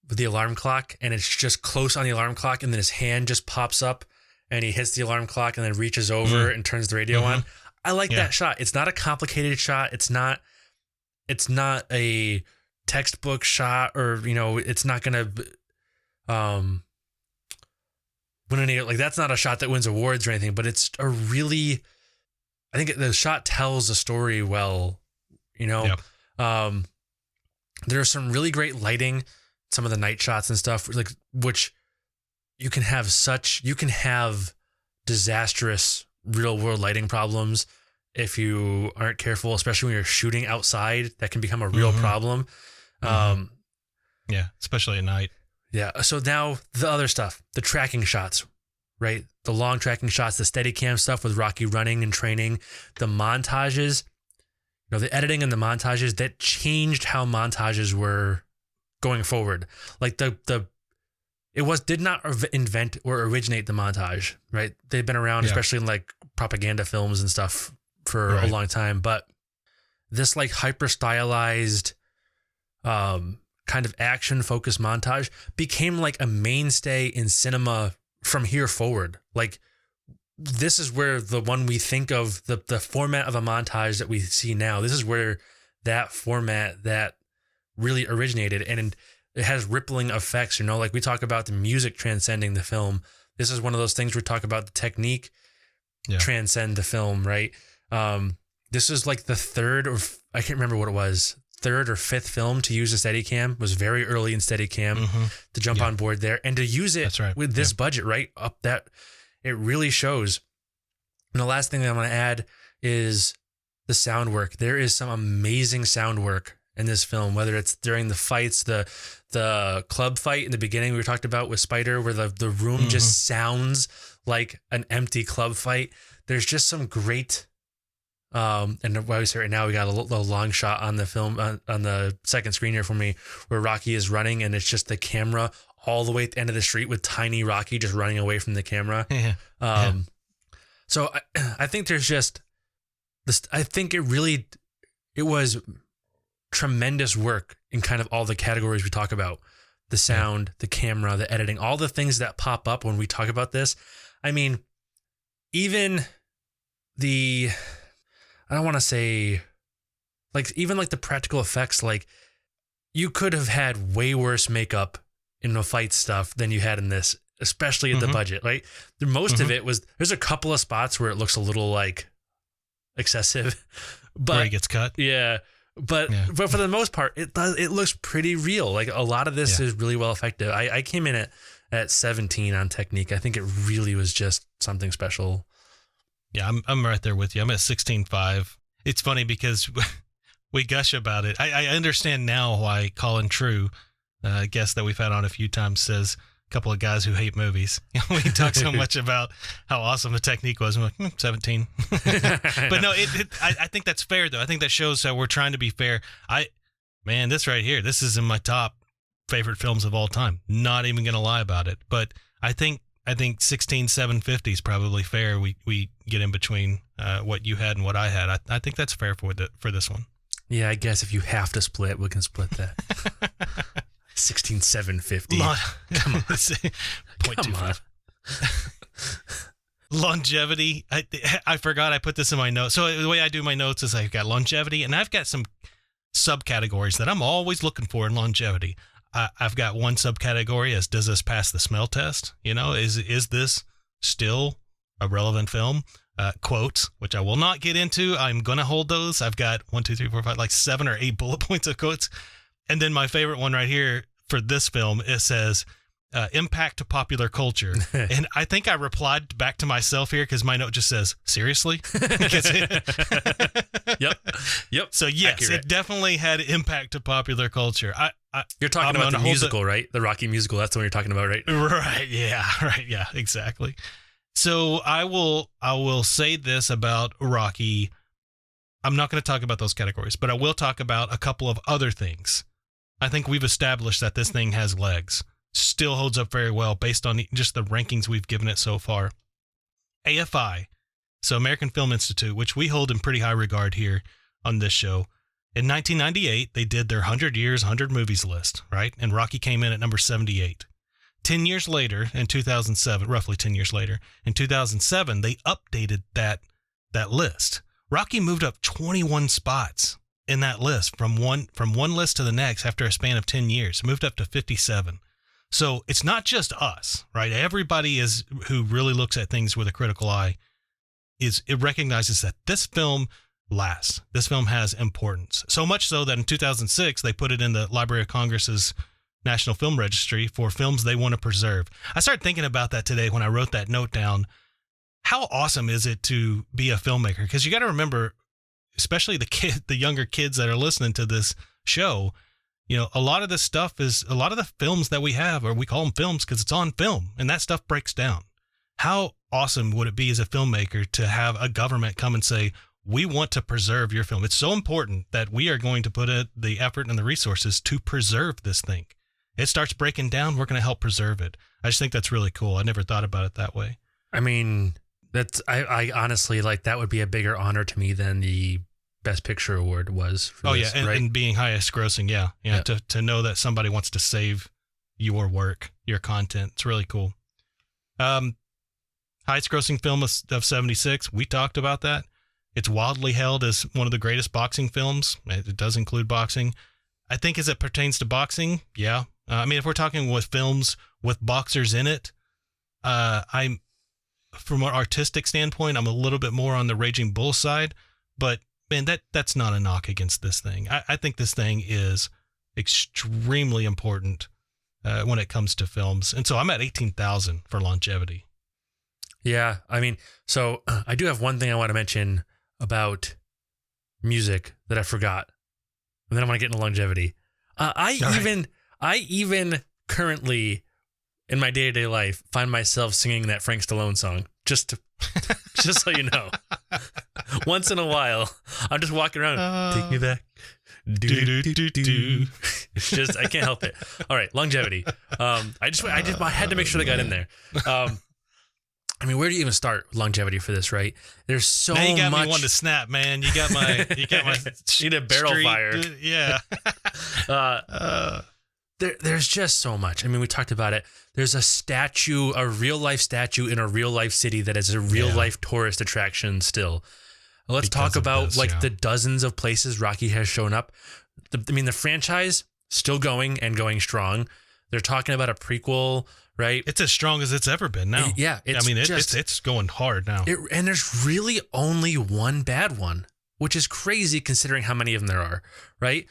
with the alarm clock and it's just close on the alarm clock and then his hand just pops up and he hits the alarm clock and then reaches over and turns the radio on. I like that shot. It's not a complicated shot. It's not a textbook shot, or, it's not going to win any, like, that's not a shot that wins awards or anything, but it's a really, I think the shot tells a story well, Yep. There's some really great lighting, some of the night shots and stuff, like, which you can have disastrous real world lighting problems if you aren't careful, especially when you're shooting outside. That can become a real problem. Yeah, especially at night. Yeah. So now the other stuff, the tracking shots, right? The long tracking shots, the Steadicam stuff with Rocky running and training, the montages, the editing and the montages that changed how montages were going forward. Like did not invent or originate the montage, right? They've been around, especially in like propaganda films and stuff for a long time. But this like hyper stylized, kind of action focused montage became like a mainstay in cinema from here forward. Like this is where the one we think of the format of a montage that we see now. This is where that format that really originated, and it has rippling effects, like we talk about the music transcending the film. This is one of those things we talk about the technique transcend the film, right? This is like the I can't remember what it was, third or fifth film to use a Steadicam. Was very early in Steadicam to jump on board there and to use it with this budget, right? Up that, it really shows. And the last thing that I'm going to add is the sound work. There is some amazing sound work in this film, whether it's during the fights, the club fight in the beginning we talked about with Spider, where the room just sounds like an empty club fight. There's just some great, and while we say right now, we got a little long shot on the film, on the second screen here for me, where Rocky is running and it's just the camera all the way at the end of the street with tiny Rocky just running away from the camera. So I think there's just this, I think it was tremendous work in kind of all the categories we talk about: the sound, the camera, the editing, all the things that pop up when we talk about this. I mean, even I don't want to say, like, even like the practical effects, like you could have had way worse makeup in the fight stuff than you had in this, especially at the budget, right? Most of it was, there's a couple of spots where it looks a little like excessive, but where he gets cut. Yeah. But for the most part, it looks pretty real. Like a lot of this is really well effective. I came in at 17 on technique. I think it really was just something special. Yeah, I'm right there with you. I'm at 16.5. It's funny because we gush about it. I understand now why Colin True, a guest that we've had on a few times, says a couple of guys who hate movies. We talk so much about how awesome the technique was. I'm like, 17. But no, I think that's fair, though. I think that shows how we're trying to be fair. This right here, this is in my top favorite films of all time. Not even going to lie about it. But I think 16,750 is probably fair. We get in between what you had and what I had. I think that's fair for this one. Yeah, I guess if you have to split, we can split that. 16,750. Come on. 0.25. Longevity. I forgot I put this in my notes. So the way I do my notes is I've got longevity, and I've got some subcategories that I'm always looking for in longevity. I've got one subcategory as, does this pass the smell test? Is this still a relevant film? Quotes, which I will not get into. I'm going to hold those. I've got 1, 2, 3, 4, 5, like 7 or 8 bullet points of quotes. And then my favorite one right here for this film, it says, impact to popular culture. And I think I replied back to myself here because my note just says, seriously? Yep. So yes, accurate. It definitely had impact to popular culture. You're talking about the musical, right? The Rocky musical. That's the one you're talking about, right? Right. Yeah, exactly. So I will say this about Rocky. I'm not going to talk about those categories, but I will talk about a couple of other things. I think we've established that this thing has legs. Still holds up very well based on just the rankings we've given it so far. AFI, so American Film Institute, which we hold in pretty high regard here on this show. In 1998, they did their 100 Years, 100 Movies list, right? And Rocky came in at number 78. 10 years later, in 2007, roughly 10 years later, in 2007, they updated that list. Rocky moved up 21 spots in that list from one list to the next after a span of 10 years. It moved up to 57. So it's not just us, right? Everybody who really looks at things with a critical eye it recognizes that this film lasts. This film has importance. So much so that in 2006, they put it in the Library of Congress's National Film Registry for films they want to preserve. I started thinking about that today when I wrote that note down. How awesome is it to be a filmmaker? Because you got to remember, especially the younger kids that are listening to this show, a lot of this stuff is a lot of the films that we have, or we call them films because it's on film, and that stuff breaks down. How awesome would it be as a filmmaker to have a government come and say, we want to preserve your film. It's so important that we are going to put the effort and the resources to preserve this thing. It starts breaking down, we're going to help preserve it. I just think that's really cool. I never thought about it that way. I mean, I honestly, like, that would be a bigger honor to me than the Best Picture award was. For this, and, right? and being highest grossing, yeah. To know that somebody wants to save your work, your content, it's really cool. Highest grossing film of 76, we talked about that. It's wildly held as one of the greatest boxing films. It does include boxing. I think as it pertains to boxing, yeah. I mean, if we're talking with films with boxers in it, I'm, from an artistic standpoint, I'm a little bit more on the Raging Bull side, but man, that's not a knock against this thing. I think this thing is extremely important when it comes to films. And so I'm at 18,000 for longevity. Yeah. I mean, so I do have one thing I want to mention about music that I forgot. And then I want to get into longevity. I even currently in my day-to-day life find myself singing that Frank Stallone song just so you know. Once in a while, I'm just walking around, take me back. Do. It's just, I can't help it. All right, longevity. I had to make sure they got in there. I mean, where do you even start with longevity for this, right? There's so much. Now you got me one to snap, man. You got my need a barrel fire. Yeah. There's just so much. I mean, we talked about it. There's a statue, a real life statue in a real life city that is a real life tourist attraction still. Let's talk about the dozens of places Rocky has shown up. The franchise still going and going strong. They're talking about a prequel, right? It's as strong as it's ever been now. It's going hard now. And there's really only one bad one, which is crazy considering how many of them there are, right?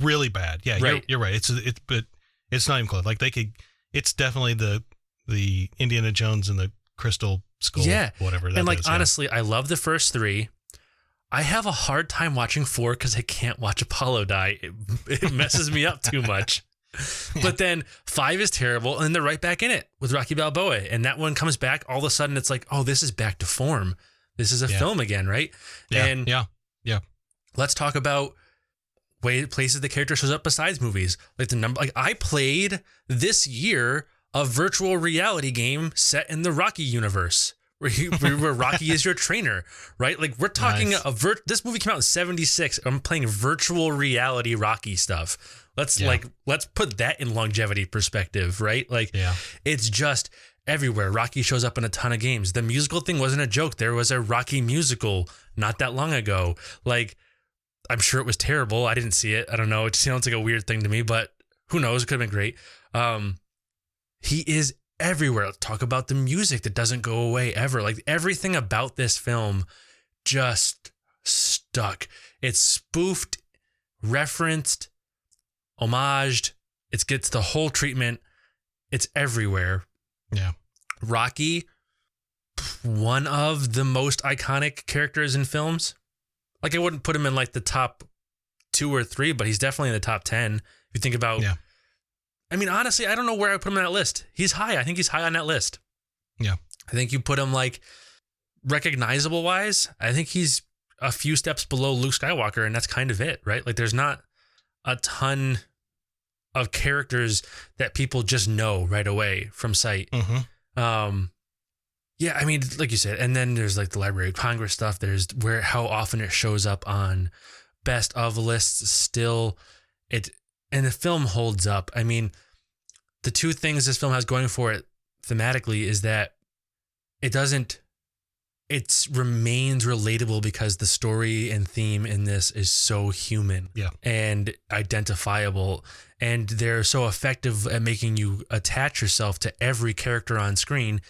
Really bad. Yeah, right. You're right. But it's not even close. Like it's definitely the Indiana Jones and the Crystal Skull, whatever that is. Honestly, I love the first three. I have a hard time watching 4 because I can't watch Apollo die. It messes me up too much. But then 5 is terrible, and they're right back in it with Rocky Balboa. And that one comes back, all of a sudden it's like, oh, this is back to form. This is a film again, right? Yeah. Let's talk about places the character shows up besides movies. Like I played this year a virtual reality game set in the Rocky universe. Where Rocky is your trainer, right? Like we're talking this movie came out in 76. I'm playing virtual reality Rocky stuff. Let's put that in longevity perspective, right? It's just everywhere. Rocky shows up in a ton of games. The musical thing wasn't a joke. There was a Rocky musical not that long ago. Like, I'm sure it was terrible. I didn't see it. I don't know. It sounds like a weird thing to me, but who knows? It could have been great. He is everywhere. Let's talk about the music that doesn't go away ever. Like everything about this film just stuck. It's spoofed, referenced, homaged. It gets the whole treatment. It's everywhere. Yeah. Rocky, one of the most iconic characters in films. Like I wouldn't put him in like the top 2 or 3, but he's definitely in the top 10. If you think about I mean, honestly, I don't know where I put him on that list. He's high. I think he's high on that list. Yeah. I think you put him like recognizable wise. I think he's a few steps below Luke Skywalker, and that's kind of it, right? Like there's not a ton of characters that people just know right away from sight. Mm-hmm. Yeah, I mean, like you said, and then there's like the Library of Congress stuff. There's how often it shows up on best of lists still. And the film holds up. I mean, the two things this film has going for it thematically is that it remains relatable because the story and theme in this is so human and identifiable. And they're so effective at making you attach yourself to every character on screen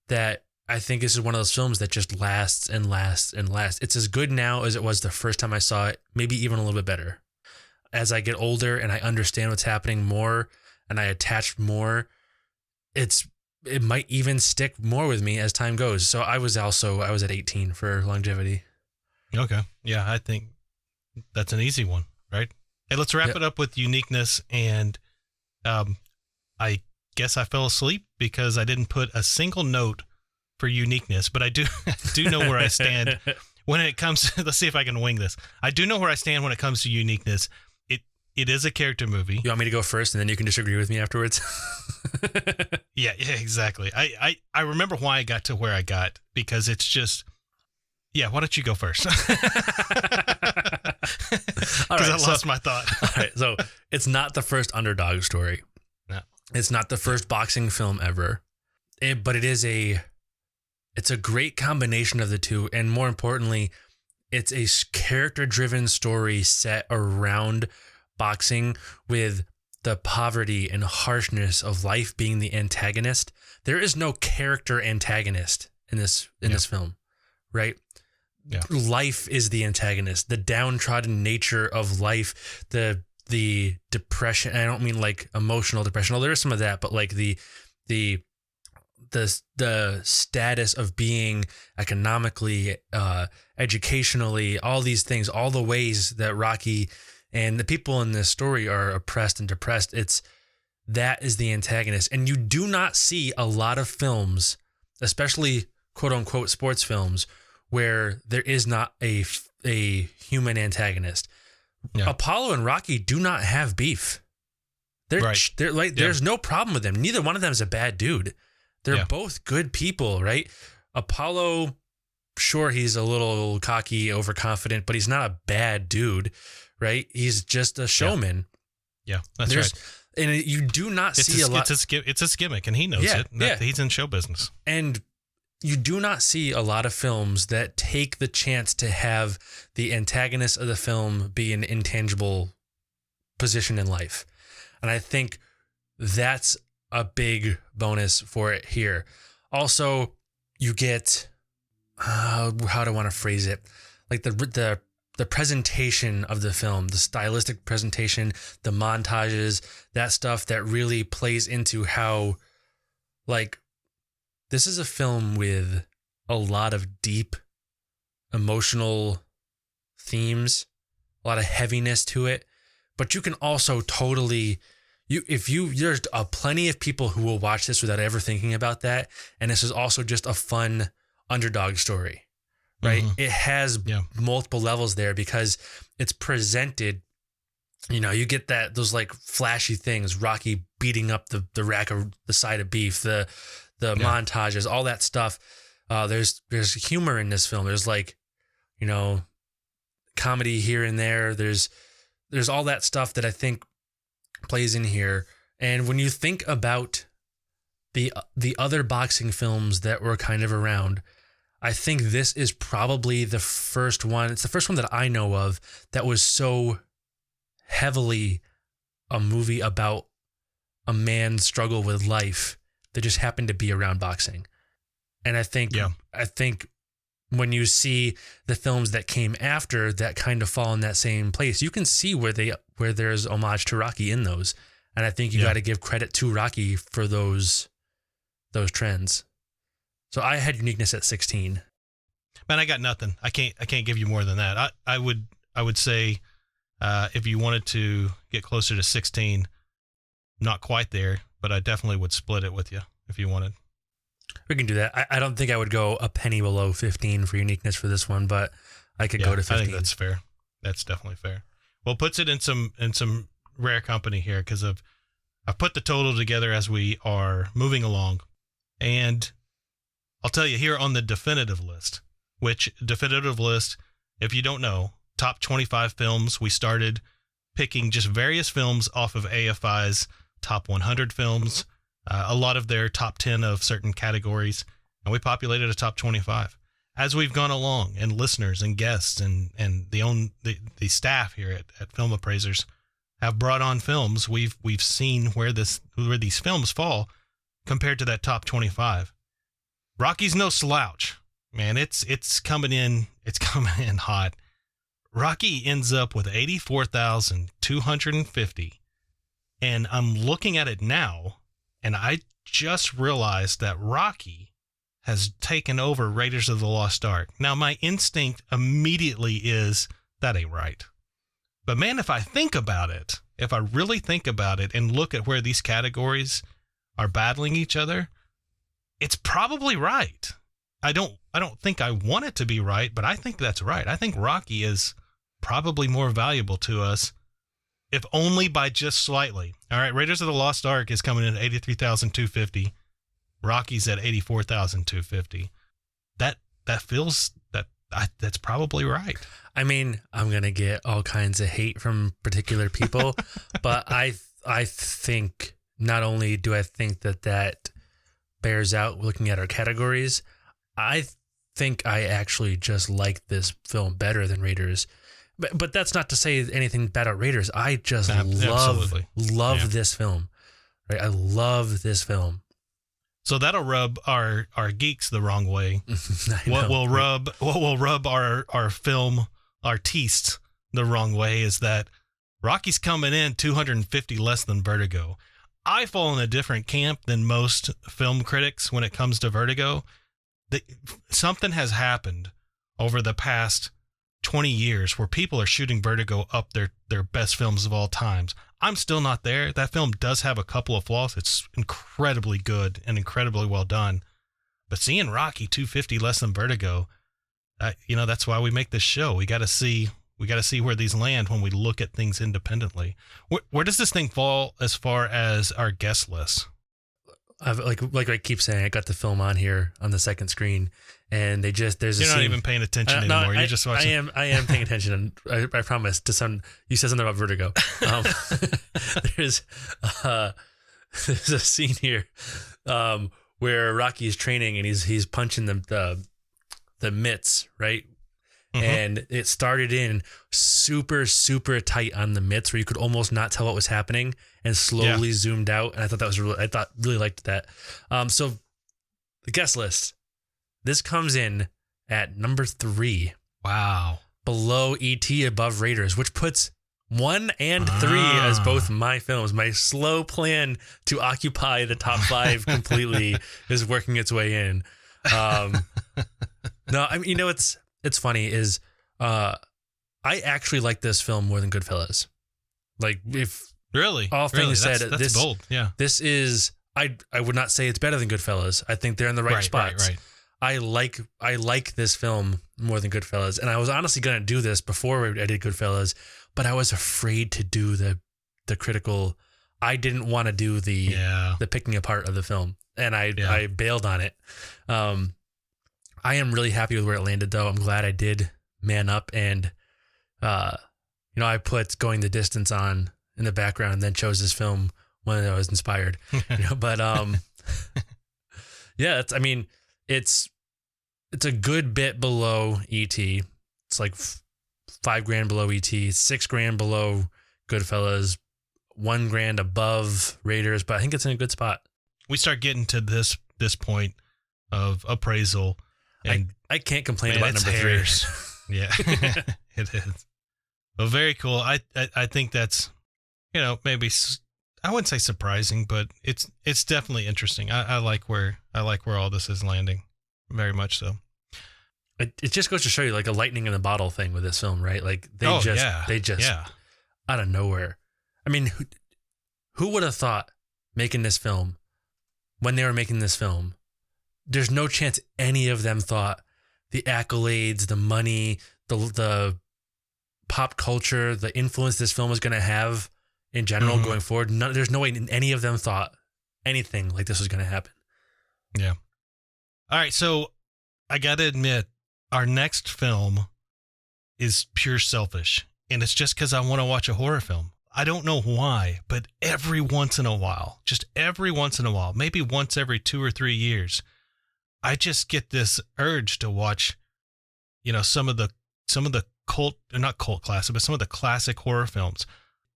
that I think this is one of those films that just lasts and lasts and lasts. It's as good now as it was the first time I saw it, maybe even a little bit better. As I get older and I understand what's happening more and I attach more, it might even stick more with me as time goes. So I was at 18 for longevity. Okay. Yeah, I think that's an easy one, right? Hey, let's wrap it up with uniqueness. And I guess I fell asleep because I didn't put a single note for uniqueness, but I do know where I stand when it comes to, let's see if I can wing this. I do know where I stand when it comes to uniqueness. It is a character movie. You want me to go first and then you can disagree with me afterwards? Yeah, exactly. I remember why I got to where I got, because it's just, yeah, why don't you go first? Because I lost my thought. All right, so it's not the first underdog story. No. It's not the first boxing film ever. But it's a great combination of the two. And more importantly, it's a character-driven story set around boxing with the poverty and harshness of life being the antagonist. There is no character antagonist in this film, right? Yeah. Life is the antagonist. The downtrodden nature of life, the depression. I don't mean like emotional depression. Well, there is some of that, but like the status of being economically, educationally, all these things, all the ways that Rocky and the people in this story are oppressed and depressed. That is the antagonist. And you do not see a lot of films, especially quote unquote sports films, where there is not a human antagonist. Yeah. Apollo and Rocky do not have beef. There's no problem with them. Neither one of them is a bad dude. They're both good people, right? Apollo, sure, he's a little cocky, overconfident, but he's not a bad dude, right? He's just a showman. Yeah, that's right. And you do not see a lot. It's a gimmick, and he knows it. He's in show business. And you do not see a lot of films that take the chance to have the antagonist of the film be an intangible position in life. And I think that's a big bonus for it here. Also, you get, how do I want to phrase it? Like the presentation of the film, the stylistic presentation, the montages, that stuff that really plays into how, like, this is a film with a lot of deep emotional themes, a lot of heaviness to it, but you can also totally, there's plenty of people who will watch this without ever thinking about that. And this is also just a fun underdog story. Right. Mm-hmm. It has multiple levels there because it's presented, you get those like flashy things, Rocky beating up the rack of the side of beef, the montages, all that stuff. There's humor in this film. There's like, comedy here and there. There's all that stuff that I think plays in here. And when you think about the other boxing films that were kind of around, I think this is probably the first one. It's the first one that I know of that was so heavily a movie about a man's struggle with life that just happened to be around boxing. And I think when you see the films that came after that kind of fall in that same place, you can see where there's homage to Rocky in those. And I think you got to give credit to Rocky for those trends. So I had uniqueness at 16. Man, I got nothing. I can't give you more than that. I would say if you wanted to get closer to 16, not quite there, but I definitely would split it with you if you wanted. We can do that. I don't think I would go a penny below 15 for uniqueness for this one, but I could go to 15. I think that's fair. That's definitely fair. Well, puts it in some rare company here because I've put the total together as we are moving along, and I'll tell you here on the definitive list, if you don't know, top 25 films. We started picking just various films off of AFI's top 100 films, a lot of their top 10 of certain categories, and we populated a top 25. As we've gone along, and listeners and guests and the staff here at Film Appraisers have brought on films, we've seen where these films fall compared to that top 25. Rocky's no slouch, man. It's coming in hot. Rocky ends up with 84,250, and I'm looking at it now, and I just realized that Rocky has taken over Raiders of the Lost Ark. Now, my instinct immediately is that ain't right. But man, if I really think about it and look at where these categories are battling each other, it's probably right. I don't think I want it to be right, but I think that's right. I think Rocky is probably more valuable to us, if only by just slightly. All right, Raiders of the Lost Ark is coming in at 83,250. Rocky's at 84,250. That feels that's probably right. I mean, I'm gonna get all kinds of hate from particular people, but I think not only do I think that bears out looking at our categories, I think I actually just like this film better than Raiders. But that's not to say anything bad about Raiders. I just love this film. Right? I love this film. So that'll rub our geeks the wrong way. What will rub our film artistes the wrong way is that Rocky's coming in 250 less than Vertigo. I fall in a different camp than most film critics when it comes to Vertigo. Something has happened over the past 20 years where people are shooting Vertigo up their best films of all times. I'm still not there. That film does have a couple of flaws. It's incredibly good and incredibly well done. But seeing Rocky 250 less than Vertigo, that's why we make this show. We got to see where these land when we look at things independently. Where does this thing fall as far as our guest list? Like I keep saying, I got the film on here on the second screen, and there's a scene. You're not even paying attention anymore. You're just watching. I am paying attention. And I promise. You said something about Vertigo. There's a scene here where Rocky is training and he's punching the mitts, right? Mm-hmm. And it started in super, super tight on the mitts where you could almost not tell what was happening, and slowly zoomed out. And I thought really liked that. So the guest list, this comes in at number 3. Wow. Below E.T., above Raiders, which puts 1 and 3 as both my films. My slow plan to occupy the top 5 completely is working its way in. No, I mean, it's funny is I actually like this film more than Goodfellas. Like, if really all things said, that's this bold. Yeah, this is I would not say it's better than Goodfellas. I think they're in the right spots. Right. I like this film more than Goodfellas, and I was honestly gonna do this before I did Goodfellas, but I was afraid to do the critical. I didn't want to do the picking apart of the film, and I bailed on it. I am really happy with where it landed, though. I'm glad I did man up, and I put Going the Distance on in the background, and then chose this film when I was inspired. But it's a good bit below E.T. It's like $5,000 below E.T., $6,000 below Goodfellas, $1,000 above Raiders, but I think it's in a good spot. We start getting to this point of appraisal. And I can't complain about number 3. Yeah, it is. Well, very cool. I think that's, maybe I wouldn't say surprising, but it's definitely interesting. I like where all this is landing, very much so. It just goes to show you, like, a lightning in the bottle thing with this film, right? Like they just out of nowhere. I mean, who would have thought making this film when they were making this film? There's no chance any of them thought the accolades, the money, the pop culture, the influence this film was going to have in general going forward. There's no way any of them thought anything like this was going to happen. Yeah. All right. So I got to admit, our next film is pure selfish. And it's just because I want to watch a horror film. I don't know why, but every once in a while, maybe once every 2 or 3 years, I just get this urge to watch, some of the cult, not cult classic, but some of the classic horror films.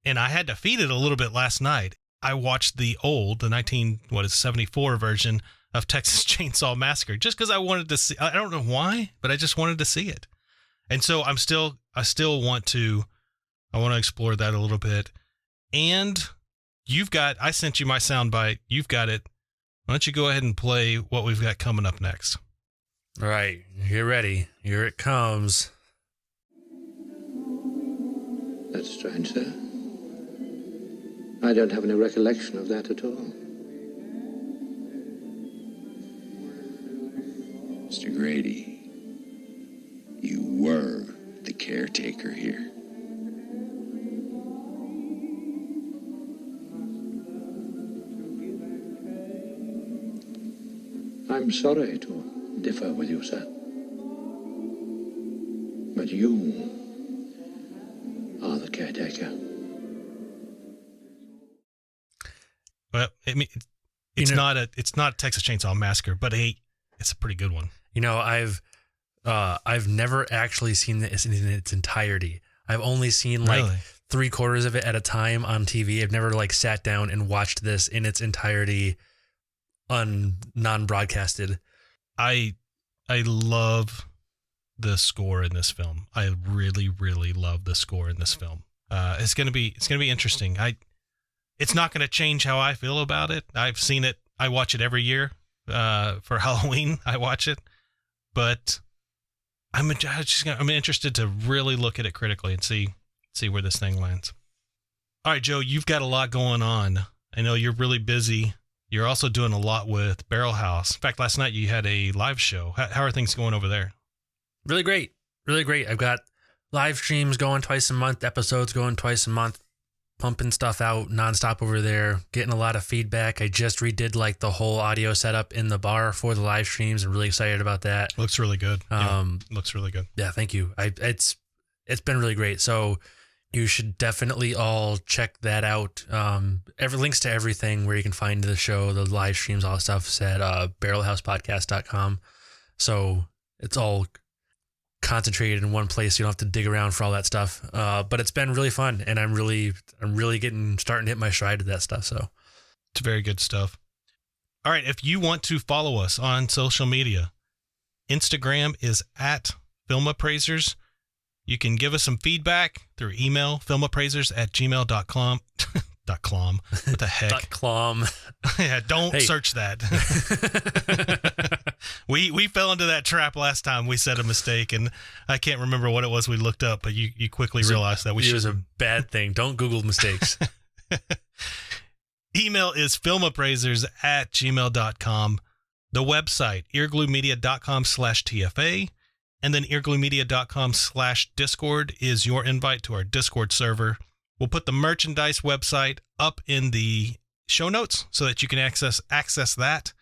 And I had to feed it a little bit last night. I watched the 1974 version of Texas Chainsaw Massacre, just because I wanted to see. I don't know why, but I just wanted to see it. And so I still want to explore that a little bit. And I sent you my soundbite. You've got it. Why don't you go ahead and play what we've got coming up next? All right, you're ready. Here it comes. That's strange, sir. I don't have any recollection of that at all. Mr. Green. caretaker here. I'm sorry to differ with you, sir. But you are the caretaker. Well, I mean, it's not a Texas Chainsaw Massacre, but it's a pretty good one. I've never actually seen this in its entirety. I've only seen like 3/4 of it at a time on TV. I've never like sat down and watched this in its entirety non-broadcasted. I love the score in this film. I really, really love the score in this film. It's gonna be interesting. It's not gonna change how I feel about it. I've seen it. I watch it every year. For Halloween, I watch it, but I'm interested to really look at it critically and see where this thing lands. All right, Joe, you've got a lot going on. I know you're really busy. You're also doing a lot with Barrel House. In fact, last night you had a live show. How are things going over there? Really great. Really great. I've got live streams going twice a month, episodes going twice a month, pumping stuff out nonstop over there, getting a lot of feedback. I just redid like the whole audio setup in the bar for the live streams. I'm really excited about that. Looks really good. Looks really good. Yeah, thank you. It's been really great. So you should definitely all check that out. Links to everything where you can find the show, the live streams, all that stuff is at barrelhousepodcast.com. So it's all concentrated in one place. You don't have to dig around for all that stuff. But it's been really fun, and I'm really starting to hit my stride with that stuff. So it's very good stuff. All right. If you want to follow us on social media, Instagram is at Film Appraisers. You can give us some feedback through email, filmappraisers@gmail.com. .com. What the heck? .com. Yeah, don't search that. We fell into that trap last time. We said a mistake, and I can't remember what it was we looked up, but you quickly realized that it was a bad thing. Don't Google mistakes. Email is filmappraisers@gmail.com. The website, eargluemedia.com/TFA. And then eargluemedia.com/Discord is your invite to our Discord server. We'll put the merchandise website up in the show notes so that you can access that.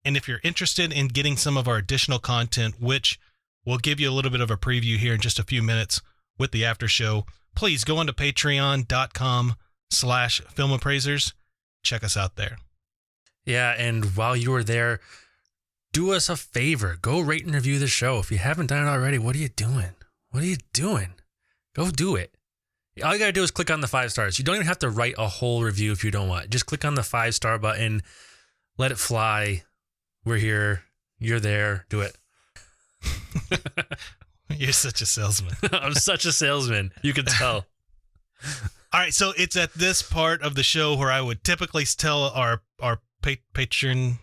And if you're interested in getting some of our additional content, which we'll give you a little bit of a preview here in just a few minutes with the after show, please go on to patreon.com/filmappraisers. Check us out there. Yeah, and while you are there, do us a favor. Go rate and review the show. If you haven't done it already, what are you doing? Go do it. All you got to do is click on the 5 stars. You don't even have to write a whole review if you don't want. Just click on the 5-star button. Let it fly. We're here. You're there. Do it. You're such a salesman. I'm such a salesman. You can tell. All right, so it's at this part of the show where I would typically tell our patrons,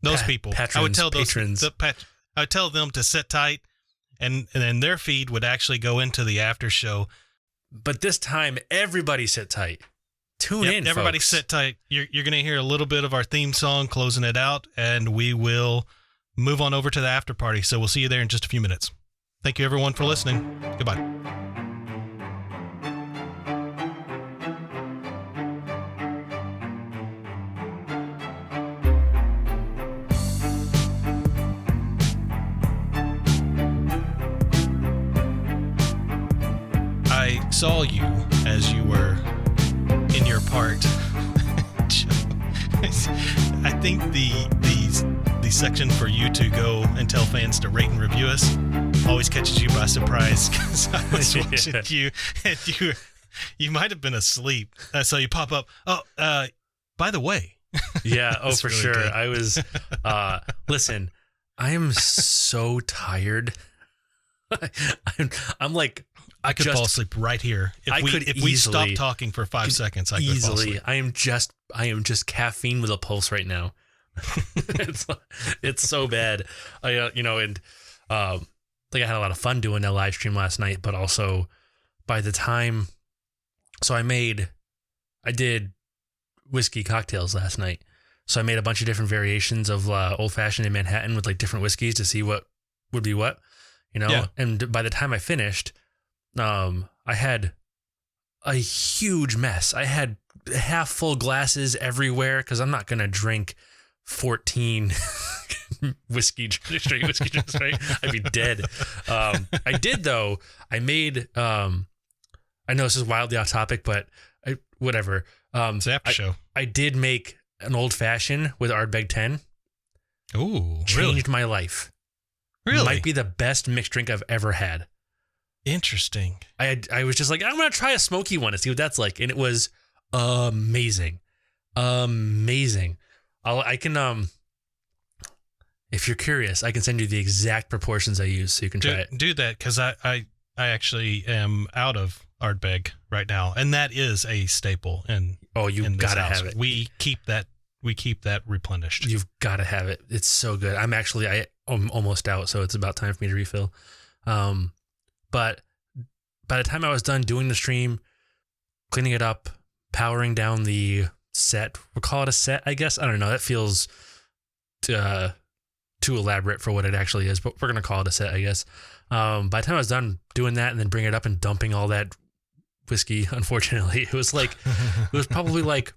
those people. Patrons, I would tell patrons. I would tell them to sit tight, and then their feed would actually go into the after show. But this time, everybody sit tight. Tune in, everybody folks. sit tight. You're going to hear a little bit of our theme song closing it out, and we will move on over to the after party. So we'll see you there in just a few minutes. Thank you, everyone, for listening. Goodbye. I saw you as you were in your part. I think the section for you to go and tell fans to rate and review us always catches you by surprise, because I was watching you and you might have been asleep. So you pop up. Oh, by the way. Yeah. Oh, for really sure. good. I was. Listen, I am so tired. I'm like. I could fall asleep right here. If we stop talking for 5 seconds, I could fall asleep. I am just caffeine with a pulse right now. it's so bad. I I had a lot of fun doing that live stream last night, but also by the time, so I did whiskey cocktails last night. So I made a bunch of different variations of old fashioned in Manhattan with like different whiskeys to see what would be what. Yeah. And by the time I finished, I had a huge mess. I had half full glasses everywhere because I'm not going to drink 14 straight whiskey drinks, right? I'd be dead. I did though. I made, I know this is wildly off topic, but whatever. It's after show. I did make an old fashioned with Artbeg 10. Ooh, changed my life. Really? Might be the best mixed drink I've ever had. Interesting. I was just like, I'm going to try a smoky one to see what that's like. And it was amazing. Amazing. I can, if you're curious, I can send you the exact proportions I use so you can try it. Do that, because I actually am out of Artbeg right now, and that is a staple. You gotta have it. We keep that replenished. You've got to have it. It's so good. I'm almost out, so it's about time for me to refill. But by the time I was done doing the stream, cleaning it up, powering down the set, we'll call it a set, I guess. I don't know. That feels too elaborate for what it actually is, but we're going to call it a set, I guess. By the time I was done doing that and then bringing it up and dumping all that whiskey, unfortunately, it was probably like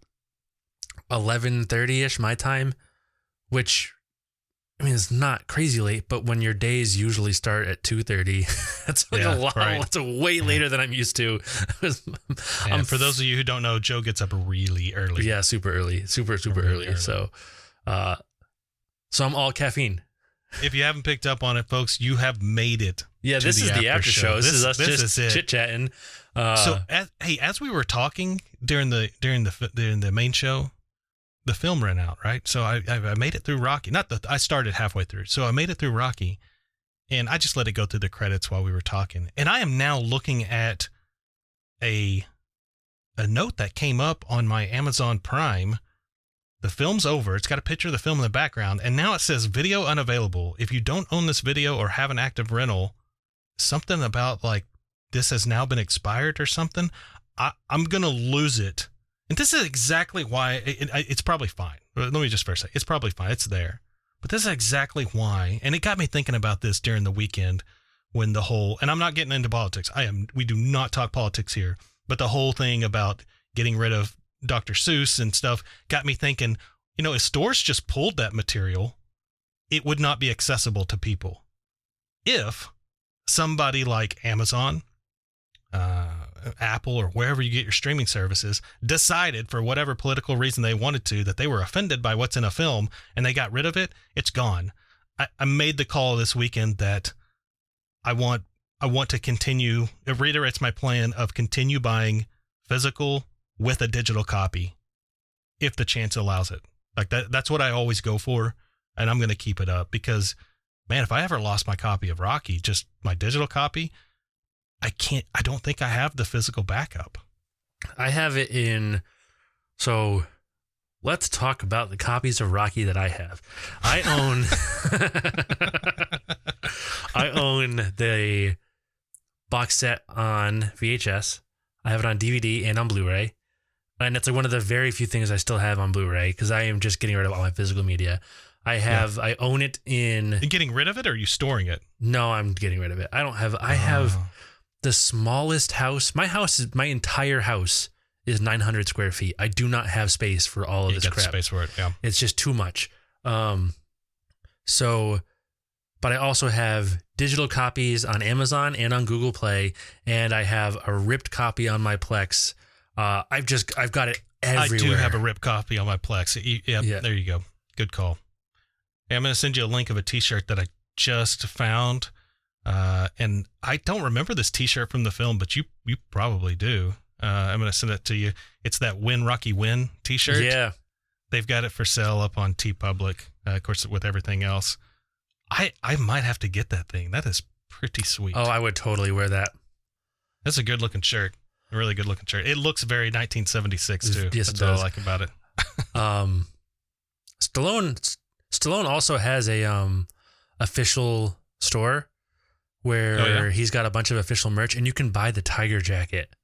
11:30ish my time, which, I mean, it's not crazy late, but when your days usually start at 2:30, that's like a lot. Right. That's way later than I'm used to. For those of you who don't know, Joe gets up really early. Yeah, super early, super early. So I'm all caffeine. If you haven't picked up on it, folks, you have made it. Yeah, this is the after show. This is us just chit chatting. As we were talking during the main show, the film ran out, right? So I made it through Rocky. I started halfway through. So I made it through Rocky, and I just let it go through the credits while we were talking. And I am now looking at a note that came up on my Amazon Prime. The film's over. It's got a picture of the film in the background, and now it says video unavailable. If you don't own this video or have an active rental, something about like this has now been expired or something. I'm going to lose it. And this is exactly why it's probably fine. Let me just first say it's probably fine. It's there. But this is exactly why. And it got me thinking about this during the weekend when the whole, and I'm not getting into politics. We do not talk politics here, but the whole thing about getting rid of Dr. Seuss and stuff got me thinking, if stores just pulled that material, it would not be accessible to people. If somebody like Amazon, Apple, or wherever you get your streaming services decided for whatever political reason they wanted to, that they were offended by what's in a film and they got rid of it, it's gone. I made the call this weekend that I want to continue. It reiterates my plan of continue buying physical with a digital copy if the chance allows it. Like that's what I always go for, and I'm going to keep it up because, man, if I ever lost my copy of Rocky, just my digital copy, I don't think I have the physical backup. I have it in, so let's talk about the copies of Rocky that I have. I own the box set on VHS. I have it on DVD and on Blu-ray. And it's like one of the very few things I still have on Blu-ray because I am just getting rid of all my physical media. I own it in... You're getting rid of it, or are you storing it? No, I'm getting rid of it. I have the smallest house. My entire house is 900 square feet. I do not have space for all of this crap. Space for it, yeah. It's just too much. But I also have digital copies on Amazon and on Google Play, and I have a ripped copy on my Plex. I've got it everywhere. I do have a ripped copy on my Plex. Yeah, there you go. Good call. Hey, I'm going to send you a link of a t-shirt that I just found. And I don't remember this t-shirt from the film, but you probably do. I'm going to send it to you. It's that Win Rocky Win t-shirt. Yeah. They've got it for sale up on TeePublic, of course, with everything else. I might have to get that thing. That is pretty sweet. Oh, I would totally wear that. That's a good looking shirt. A really good looking shirt. It looks very 1976 too. Yes, That's it does. what I like about it. Stallone also has a official store where he's got a bunch of official merch, and you can buy the tiger jacket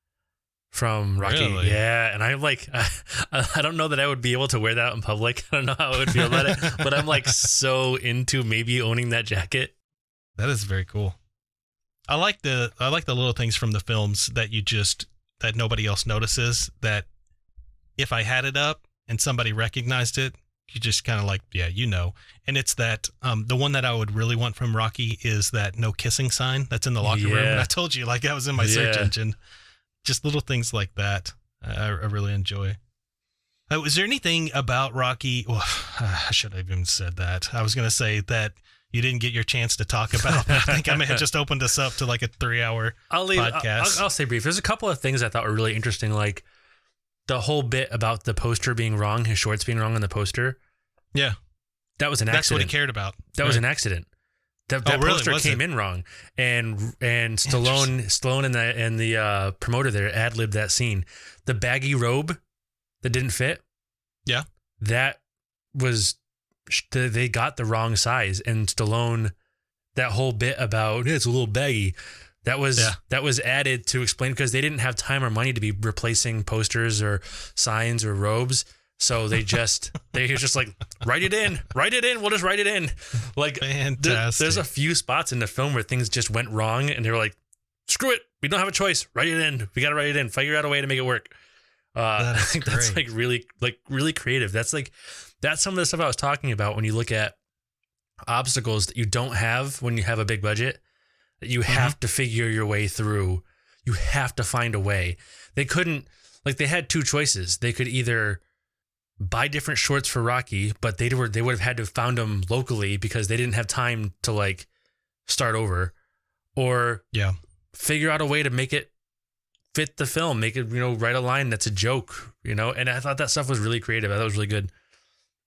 from Rocky. Really? Yeah, and I'm like, I don't know that I would be able to wear that out in public. I don't know how I would feel about it, but I'm like so into maybe owning that jacket. That is very cool. I like the little things from the films that that nobody else notices, that if I had it up and somebody recognized it, you just kind of like, yeah, you know. And it's that the one that I would really want from Rocky is that no kissing sign that's in the locker room. And I told you, like, that was in my search engine. Just little things like that I really enjoy. Was there anything about Rocky? Well, I should have even said that. I was going to say that you didn't get your chance to talk about. I think I may have just opened us up to like a 3-hour podcast. I'll say brief. There's a couple of things I thought were really interesting, like the whole bit about the poster being wrong, his shorts being wrong on the poster. Yeah. That was an accident. That's what he cared about. That was an accident. That poster came in wrong, and Stallone and the promoter there ad-libbed that scene. The baggy robe that didn't fit. Yeah, that was they got the wrong size, and Stallone, that whole bit about it's a little baggy, that was added to explain because they didn't have time or money to be replacing posters or signs or robes. So they just like, write it in. We'll just write it in. Like, there's a few spots in the film where things just went wrong, and they were like, screw it. We don't have a choice. Write it in. We got to write it in. Figure out a way to make it work. I think that's really creative. That's some of the stuff I was talking about when you look at obstacles that you don't have when you have a big budget, that you have to figure your way through. You have to find a way. They couldn't, like, they had two choices. They could either buy different shorts for Rocky, but they would have had to have found them locally because they didn't have time to like start over, or figure out a way to make it fit the film, make it, write a line that's a joke, and I thought that stuff was really creative. I thought it was really good.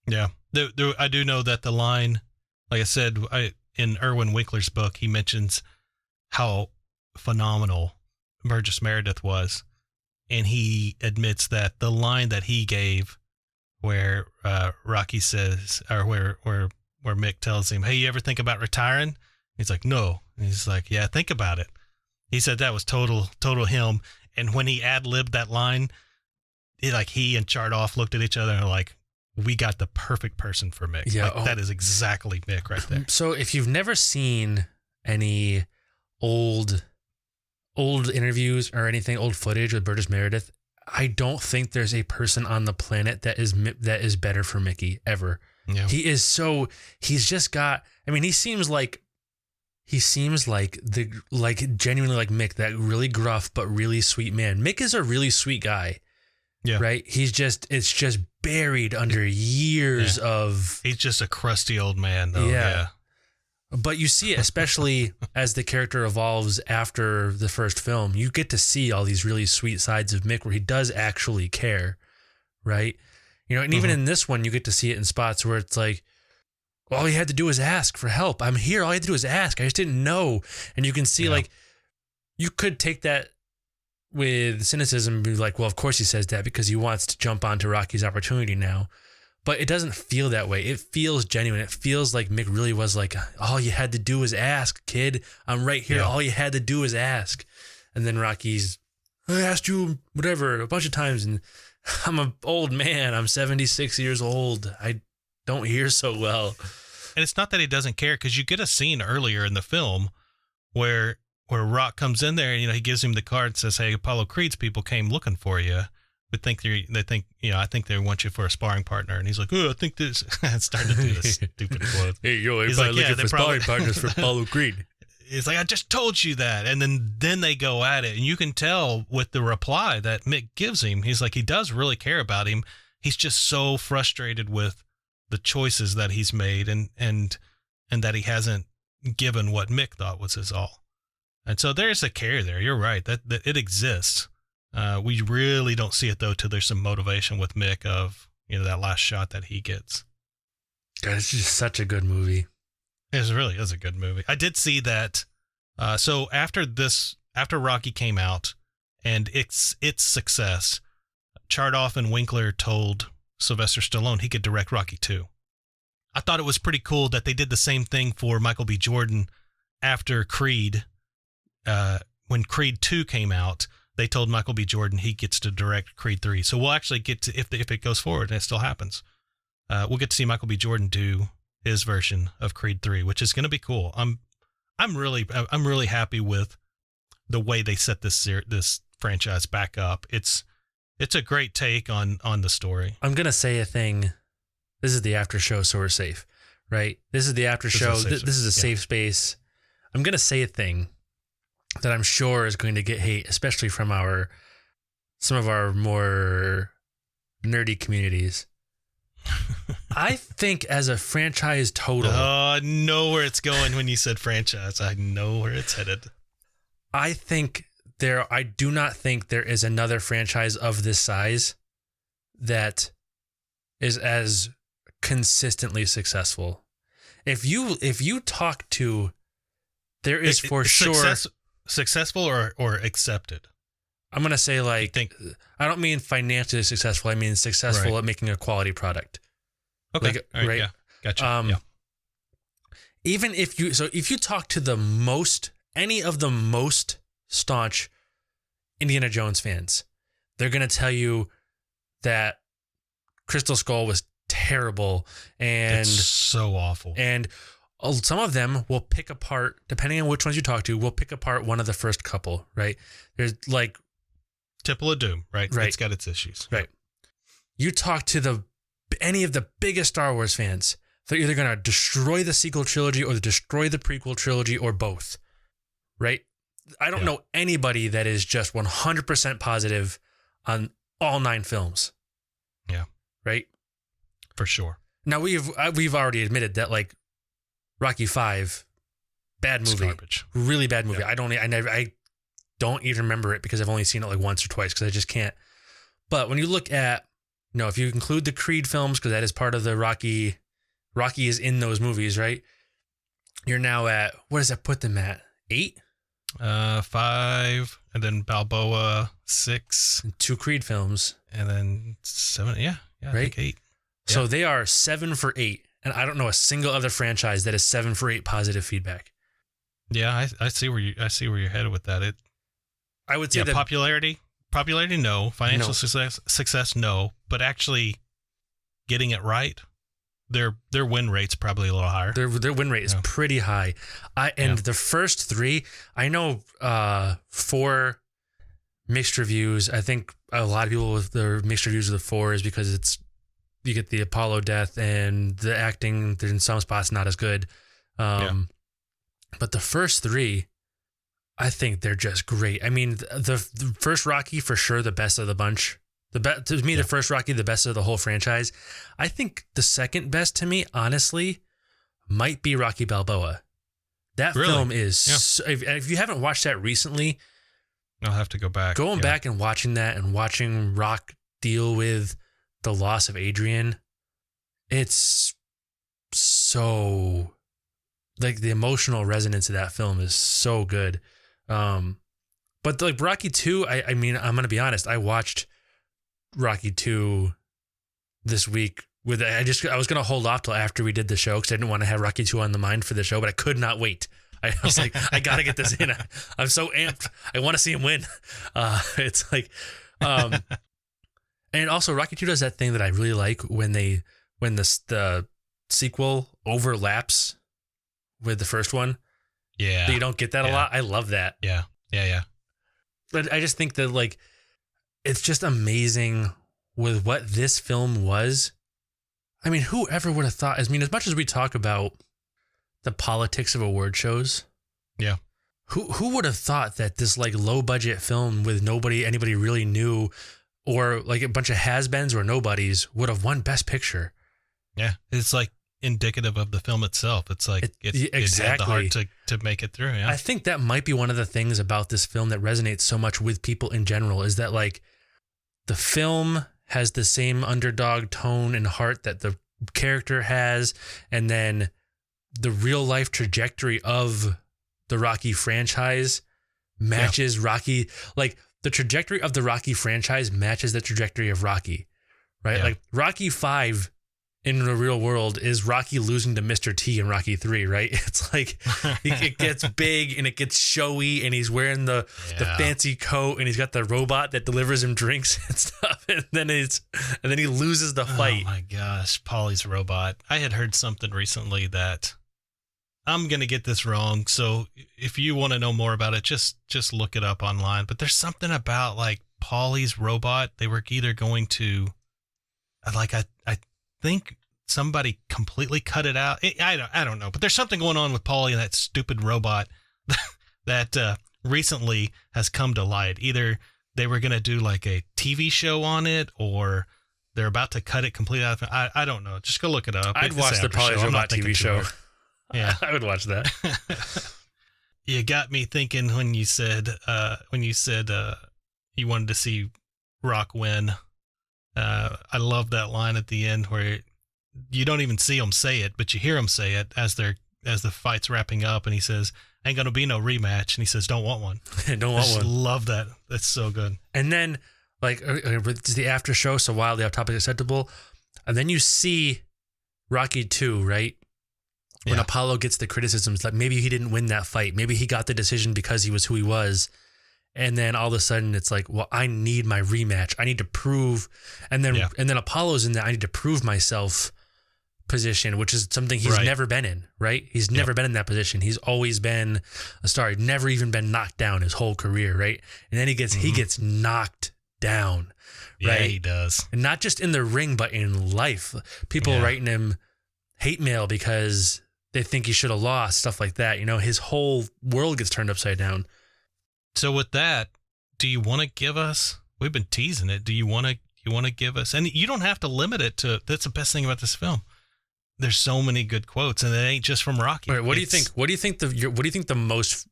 Yeah. I do know that the line, like I said, in Irwin Winkler's book, he mentions how phenomenal Burgess Meredith was. And he admits that the line that he gave where Rocky says, or where Mick tells him, hey, you ever think about retiring? He's like, no. And he's like, yeah, think about it. He said that was total him. And when he ad-libbed that line, he and Chardoff looked at each other and were like, we got the perfect person for Mick. Yeah, that is exactly Mick right there. So if you've never seen any old interviews or anything, old footage with Burgess Meredith, I don't think there's a person on the planet that is better for Mickey ever. Yeah. He's just got, he seems like genuinely like Mick, that really gruff but really sweet man. Mick is a really sweet guy. Yeah. Right? It's just buried under years of... He's just a crusty old man, though. Yeah. But you see it, especially as the character evolves after the first film, you get to see all these really sweet sides of Mick where he does actually care, right? And even in this one, you get to see it in spots where it's like, all he had to do was ask for help. I'm here. All he had to do was ask. I just didn't know. And you can see, you could take that with cynicism and be like, well, of course he says that because he wants to jump onto Rocky's opportunity now. But it doesn't feel that way. It feels genuine. It feels like Mick really was like, all you had to do was ask, kid. I'm right here. Yeah. All you had to do was ask. And then Rocky's, I asked you whatever a bunch of times, and I'm an old man. I'm 76 years old. I don't hear so well. And it's not that he doesn't care, because you get a scene earlier in the film where Rock comes in there and, he gives him the card and says, hey, Apollo Creed's people came looking for you. I think they want you for a sparring partner. And he's like, oh, I think this. Starting to do this stupid quote. Hey, everybody looking for sparring partners for Apollo Creed. He's like, I just told you that. And then they go at it. And you can tell with the reply that Mick gives him, he's like, he does really care about him. He's just so frustrated with the choices that he's made and that he hasn't given what Mick thought was his all. And so there's a care there. You're right. That it exists. We really don't see it, though, till there's some motivation with Mick of, that last shot that he gets. God, it's just such a good movie. It really is a good movie. I did see that. So after Rocky came out and its success, Chardoff and Winkler told Sylvester Stallone he could direct Rocky 2. I thought it was pretty cool that they did the same thing for Michael B. Jordan after Creed. When Creed 2 came out, they told Michael B. Jordan he gets to direct Creed 3. So we'll actually get to, if it goes forward, and it still happens, we'll get to see Michael B. Jordan do his version of Creed 3, which is going to be cool. I'm really happy with the way they set this franchise back up. It's a great take on the story. I'm gonna say a thing. This is the after show, so we're safe, right? This is the after show. This is a safe space. I'm gonna say a thing that I'm sure is going to get hate, especially from some of our more nerdy communities. I think as a franchise total, I know where it's going when you said franchise. I know where it's headed. I do not think there is another franchise of this size that is as consistently successful. If you talk to, there is for sure successful or accepted. I'm going to say I don't mean financially successful. I mean successful at making a quality product. Okay. Right. Yeah. Gotcha. Yeah. Even if you talk to any of the most staunch Indiana Jones fans, they're going to tell you that Crystal Skull was terrible and it's so awful. And some of them will pick apart, depending on which ones you talk to, will pick apart one of the first couple, right? There's like Temple of Doom, right? It's got its issues. Right. You talk to any of the biggest Star Wars fans, they're either going to destroy the sequel trilogy or destroy the prequel trilogy or both, right? I don't know anybody that is just 100% positive on all 9 films. Yeah. Right? For sure. Now, we've already admitted that, like, Rocky 5, bad movie. It's garbage. Really bad movie. Yeah. I don't even remember it because I've only seen it like once or twice because I just can't. But when you look at, if you include the Creed films, because that is part of the Rocky is in those movies, right? You're now at, what does that put them at? 8? 5, and then Balboa 6. And 2 Creed films. And then 7, yeah, right? I think 8. So Yeah. they are 7 for 8. And I don't know a single other franchise that is 7 for 8 positive feedback. Yeah, I see where you're headed with that. I would say that popularity, no. Financial success, no. But actually getting it right, their win rate's probably a little higher. Their win rate is pretty high. The first 3, I know 4 mixed reviews. I think a lot of people with their mixed reviews of the 4 is because you get the Apollo death and the acting in some spots not as good. But the first 3, I think they're just great. I mean, the first Rocky, for sure, the best of the bunch. The first Rocky, the best of the whole franchise. I think the second best to me, honestly, might be Rocky Balboa. That film is, if you haven't watched that recently, I'll have to go back. Going back and watching that and watching Rock deal with the loss of Adrian, it's so, like, the emotional resonance of that film is so good. But like Rocky 2, I mean, I'm going to be honest. I watched Rocky 2 this week I was going to hold off till after we did the show because I didn't want to have Rocky 2 on the mind for the show, but I could not wait. I was like, I got to get this in. I'm so amped. I want to see him win. It's like, and also Rocky 2 does that thing that I really like when the sequel overlaps with the first one. Yeah. You don't get that a lot. I love that. Yeah. But I just think that, like, it's just amazing with what this film was. I mean, whoever would have thought, as much as we talk about the politics of award shows. Yeah. Who would have thought that this, like, low budget film with anybody really knew, or like a bunch of has-beens or nobodies would have won Best Picture? Yeah. It's like indicative of the film itself. It's like it had the heart to make it through. Yeah. I think that might be one of the things about this film that resonates so much with people in general, is that, like, the film has the same underdog tone and heart that the character has, and then the real life trajectory of the Rocky franchise matches Rocky. Like, the trajectory of the Rocky franchise matches the trajectory of Rocky, right? Yeah. Like, Rocky 5 in the real world is Rocky losing to Mr. T in Rocky 3, right? It's like it gets big and it gets showy, and he's wearing the fancy coat, and he's got the robot that delivers him drinks and stuff, and then he loses the fight. Oh my gosh, Paulie's robot. I had heard something recently that I'm going to get this wrong. So if you want to know more about it, just look it up online. But there's something about like Paulie's robot. They were either going to like, I think somebody completely cut it out. I don't know, but there's something going on with Paulie and that stupid robot that recently has come to light. Either they were going to do like a TV show on it, or they're about to cut it completely out. I don't know. Just go look it up. I'd watch the Paulie's Robot TV show. Yeah, I would watch that. You got me thinking when you said you wanted to see Rock win. I love that line at the end where you don't even see him say it, but you hear him say it as the fight's wrapping up, and he says, "Ain't gonna be no rematch," and he says, "Don't want one." Don't want one. Love that. That's so good. And then, like, it's the after show, so wildly off topic, acceptable. And then you see Rocky 2, right? When Apollo gets the criticisms that maybe he didn't win that fight, maybe he got the decision because he was who he was. And then all of a sudden it's like, well, I need my rematch. I need to prove. And then Apollo's in that I need to prove myself position, which is something he's never been in, right? He's never been in that position. He's always been a star. He's never even been knocked down his whole career, right? And then he gets knocked down, right? Yeah, he does. And not just in the ring, but in life. People writing him hate mail because they think he should have lost, stuff like that. You know, his whole world gets turned upside down. So with that, do you want to give us, we've been teasing it, do you want to give us, and you don't have to limit it to, that's the best thing about this film. There's so many good quotes, and it ain't just from Rocky. All right, what do you think? What do you think the most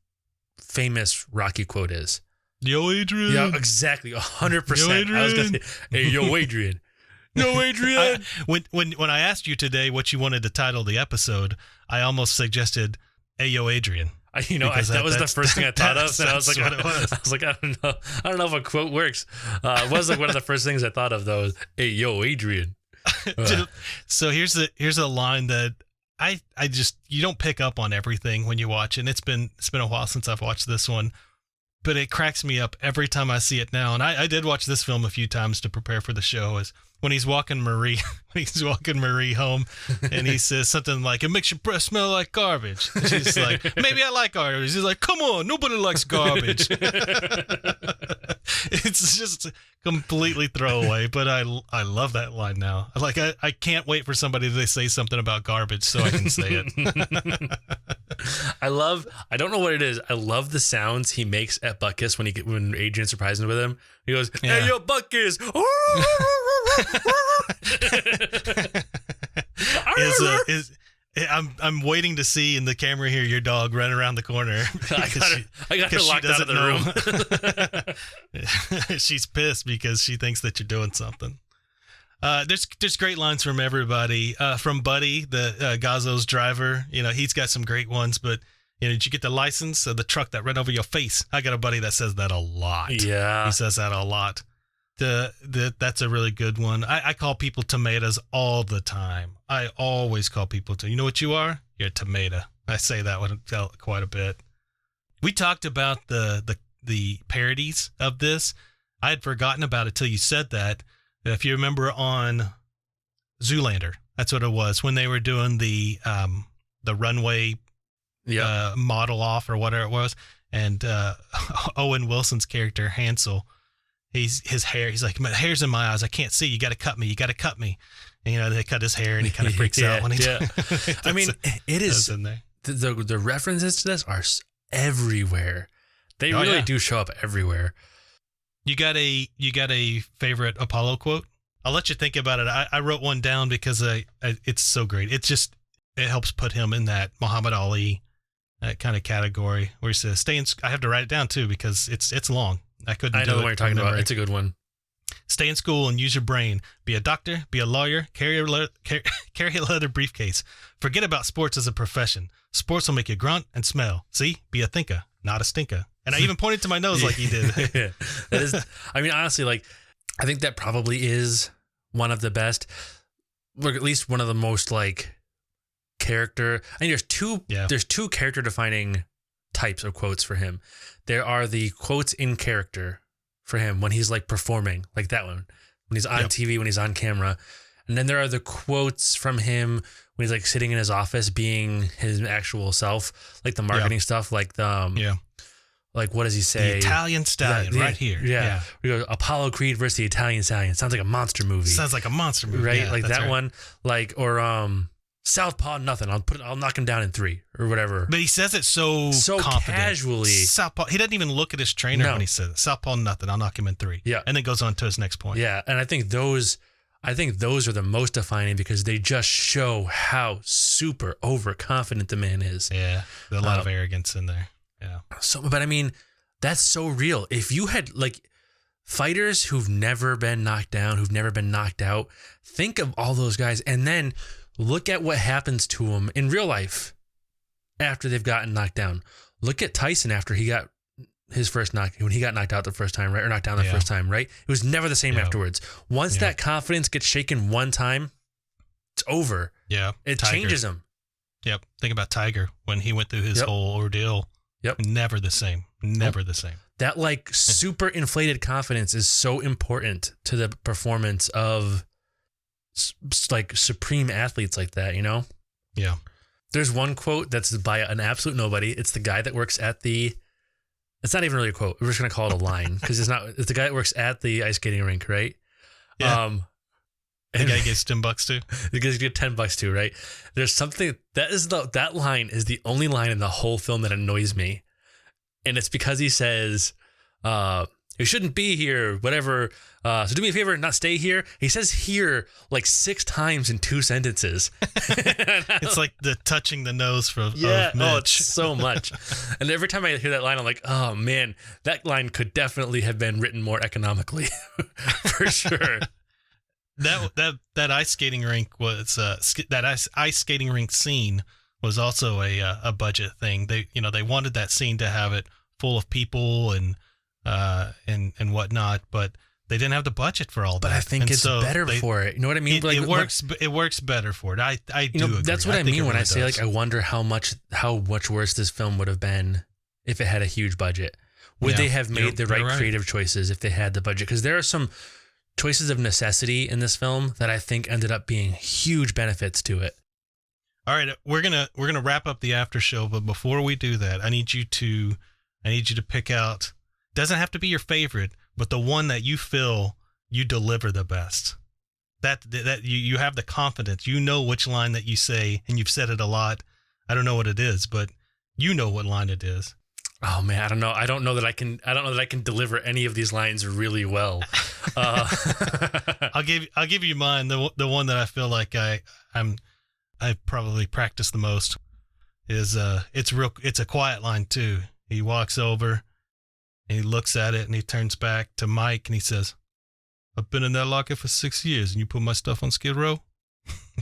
famous Rocky quote is? Yo, Adrian. Yeah, exactly, 100%. Yo, Adrian. I was gonna say, hey, yo, Adrian. Yo, Adrian. When I asked you today what you wanted to title the episode, I almost suggested, "Hey, yo, Adrian." That was the first thing I thought of. And I was like, I don't know if a quote works. It was like one of the first things I thought of though. Hey, yo, Adrian. So here's a line that I just, you don't pick up on everything when you watch it. And it's been a while since I've watched this one, but it cracks me up every time I see it now. And I did watch this film a few times to prepare for the show. Is when he's walking Marie home, and he says something like, "It makes your breath smell like garbage." And she's like, "Maybe I like garbage." He's like, "Come on, nobody likes garbage." It's just completely throwaway, but I love that line now. Like I can't wait for somebody to say something about garbage so I can say it. I don't know what it is. I love the sounds he makes at Butkus when Adrian surprises him with him. He goes, "Hey, yo, Butkus." I'm waiting to see in the camera here your dog run around the corner. I got her locked out of the room. She's pissed because she thinks that you're doing something. There's great lines from everybody. From Buddy, the Gazzo's driver. You know, he's got some great ones. But did you get the license of the truck that ran over your face? I got a buddy that says that a lot. Yeah, he says that a lot. That's a really good one. I call people tomatoes all the time. I always call people you know what you are? You're a tomato. I say that one quite a bit. We talked about the parodies of this. I had forgotten about it till you said that. If you remember on Zoolander, that's what it was when they were doing the runway model off or whatever it was, and Owen Wilson's character Hansel. His hair. He's like, "My hair's in my eyes. I can't see. You got to cut me. You got to cut me." And they cut his hair, and he kind of freaks out when he. I mean, it is in there. The references to this are everywhere. They really do show up everywhere. You got a favorite Apollo quote? I'll let you think about it. I wrote one down because it's so great. It helps put him in that Muhammad Ali kind of category where he says, "Stay in." I have to write it down too because it's long. I know what you're talking about. It's a good one. Stay in school and use your brain. Be a doctor, be a lawyer, carry a leather briefcase. Forget about sports as a profession. Sports will make you grunt and smell. See? Be a thinker, not a stinker. And I even pointed to my nose like he did. That is, I mean, honestly, like, I think that probably is one of the best, or at least one of the most, like, character. I think there's two character defining types of quotes for him. There are the quotes in character for him when he's like performing, like that one, when he's on TV, when he's on camera. And then there are the quotes from him when he's like sitting in his office being his actual self, like the marketing stuff, like the like what does he say? The Italian Stallion, right here. Yeah. We go Apollo Creed versus the Italian Stallion. Sounds like a monster movie. Sounds like a monster movie, right? Yeah, like that right. one, like or Southpaw nothing. I'll knock him down in 3 or whatever. But he says it so confident. Casually. Southpaw. He doesn't even look at his trainer when he says it. Southpaw nothing. I'll knock him in 3. Yeah, and then goes on to his next point. Yeah, and I think those are the most defining because they just show how super overconfident the man is. Yeah, there's a lot of arrogance in there. Yeah. So, but I mean, that's so real. If you had like fighters who've never been knocked down, who've never been knocked out, think of all those guys, and then look at what happens to them in real life after they've gotten knocked down. Look at Tyson after he got his first knock, when he got knocked out the first time, right? Or knocked down the first time, right? It was never the same afterwards. Once that confidence gets shaken one time, it's over. Yeah. It changes him. Yep. Think about Tiger when he went through his whole ordeal. Yep. Never the same. Never the same. That like super inflated confidence is so important to the performance of like supreme athletes like that, you know? Yeah. There's one quote that's by an absolute nobody. It's the guy that works at it's not even really a quote. We're just going to call it a line because it's the guy that works at the ice skating rink, right? Yeah. The guy gets $10 too. The guy gets $10 too, right? There's something that line is the only line in the whole film that annoys me. And it's because he says, you shouldn't be here, whatever. So do me a favor and not stay here. He says here like 6 times in 2 sentences. It's like the touching the nose of Mitch. It's so much. And every time I hear that line, I'm like, oh man, that line could definitely have been written more economically, for sure. That ice skating rink was ice skating rink scene was also a budget thing. They wanted that scene to have it full of people and whatnot, but they didn't have the budget for all that. But I think it's better for it. You know what I mean? It works. It works better for it. I do agree. That's what I mean when I say does. like I wonder how much worse this film would have been if it had a huge budget. Would they have made the right creative choices if they had the budget? Because there are some choices of necessity in this film that I think ended up being huge benefits to it. All right, we're gonna wrap up the after show, but before we do that, I need you to pick out. Doesn't have to be your favorite, but the one that you feel you deliver the best. That you have the confidence. You know which line that you say, and you've said it a lot. I don't know what it is, but you know what line it is. Oh man, I don't know. I don't know that I can deliver any of these lines really well. I'll give you mine. The one that I feel like I've probably practiced the most is it's a quiet line too. He walks over and he looks at it and he turns back to Mike and he says, "I've been in that locker for 6 years and you put my stuff on Skid Row."